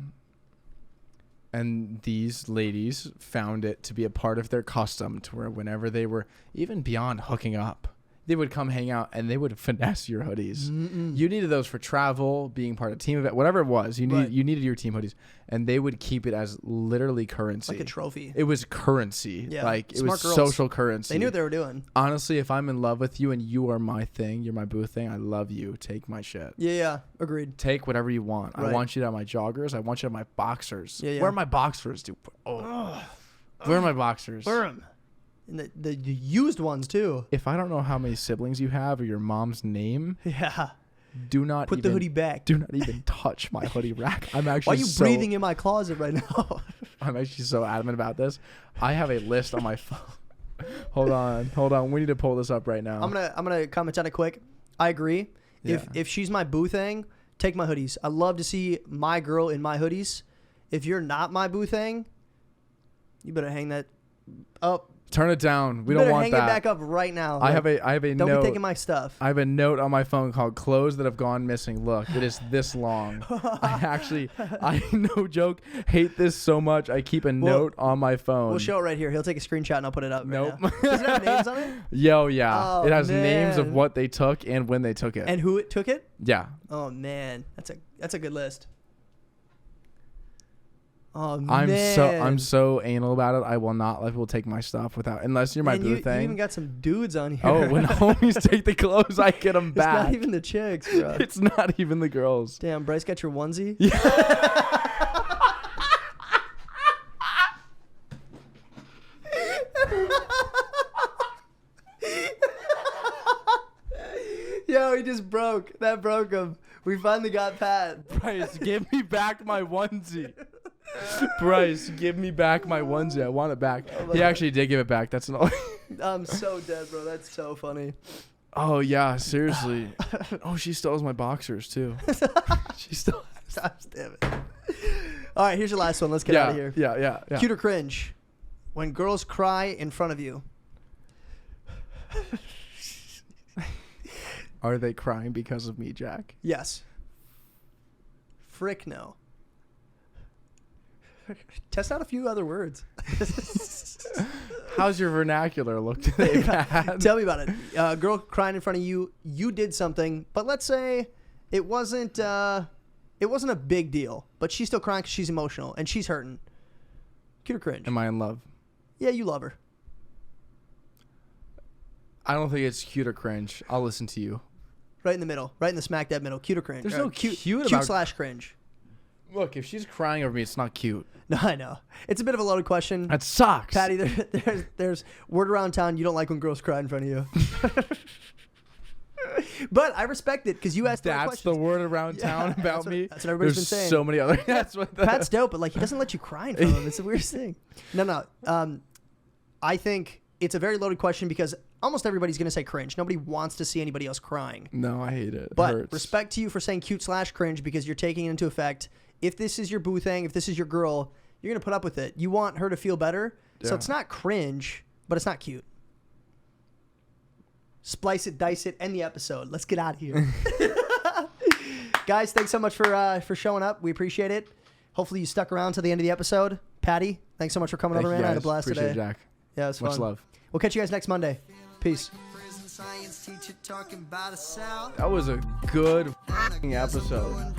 And these ladies found it to be a part of their custom to where whenever they were even beyond hooking up, they would come hang out and they would finesse your hoodies. You needed those for travel, being part of a team event, whatever it was. You needed your team hoodies, and they would keep it as literally currency. Like a trophy. It was currency. Yeah. Like it Smart was girls. social currency. They knew what they were doing. Honestly, if I'm in love with you and you are my thing, you're my boo thing, I love you. Take my shit. Yeah. Agreed. Take whatever you want. Right. I want you to have my joggers. I want you to have my boxers. Yeah. Where are my boxers, dude? Oh. Where are my boxers? Burn 'em. And the used ones, too. If I don't know how many siblings you have or your mom's name, Yeah. do not Put the hoodie back. Do not even touch my hoodie rack. I'm actually Why are you breathing in my closet right now? I'm actually so adamant about this. I have a list on my phone. Hold on. We need to pull this up right now. I'm gonna comment on it quick. I agree. Yeah. If she's my boo thing, take my hoodies. I love to see my girl in my hoodies. If you're not my boo thing, you better hang that up. Turn it down. We You don't better want hang that. it back up right now. I have a Don't note. be taking my stuff. I have a note on my phone called "Clothes That Have Gone Missing." Look, it is this long. I no joke, hate this so much. I keep a note on my phone. We'll show it right here. He'll take a screenshot and I'll put it up. Nope. Right now. Does it have names on it? Yo, yeah. Oh, it has names of man. what they took and when they took it. And who it took it? Yeah. Oh man, that's a good list. Oh I'm man. so anal about it. I will not let people take my stuff unless you're my And boo you thing. even got some dudes on here. Oh, when homies take the clothes, I get them It's back. not even the chicks, bro. It's not even the girls. Damn, Bryce got your onesie. Yo, he just broke. That broke him. We finally got Pat. Bryce, give me back my onesie. Bryce, give me back my onesie. I want it back. He actually did give it back. That's an I'm so dead, bro. That's so funny. Oh yeah, seriously. Oh, she still has my boxers too. She still. Gosh, damn it. All right, here's your last one. Let's get out of here. Yeah. Cute or cringe? When girls cry in front of you. Are they crying because of me, Jack? Yes. Frick no. Test out a few other words. How's your vernacular look today, Pat? Tell me about it. Girl crying in front of you. You did something, but let's say it wasn't a big deal, but she's still crying because she's emotional and she's hurting. Cute or cringe? Am I in love? Yeah, you love her. I don't think it's cute or cringe. I'll listen to you. Right in the middle. Right in the smack dab middle. Cute or cringe? There's no cute about... / cringe. Look, if she's crying over me, it's not cute. No, I know. It's a bit of a loaded question. That sucks. Patty, there's word around town you don't like when girls cry in front of you. But I respect it because you asked That's questions. the word around town about me. That's what everybody's There's been saying. so many other. That's what Pat's dope, but like he doesn't let you cry in front of him. It's the weirdest thing. No. I think it's a very loaded question because almost everybody's going to say cringe. Nobody wants to see anybody else crying. No, I hate it. But it hurts. respect to you for saying cute / cringe because you're taking it into effect. If this is your boo thing, if this is your girl, you're going to put up with it. You want her to feel better. So Yeah. it's not cringe, but it's not cute. Splice it, dice it, end the episode. Let's get out of here. Guys, thanks so much for showing up. We appreciate it. Hopefully you stuck around to the end of the episode. Patty, thanks so much for coming Thank over, you man. I had a guys. blast Appreciate today. it, Jack. Yeah, it was fun. Much love. We'll catch you guys next Monday. Peace. That was a good f***ing episode.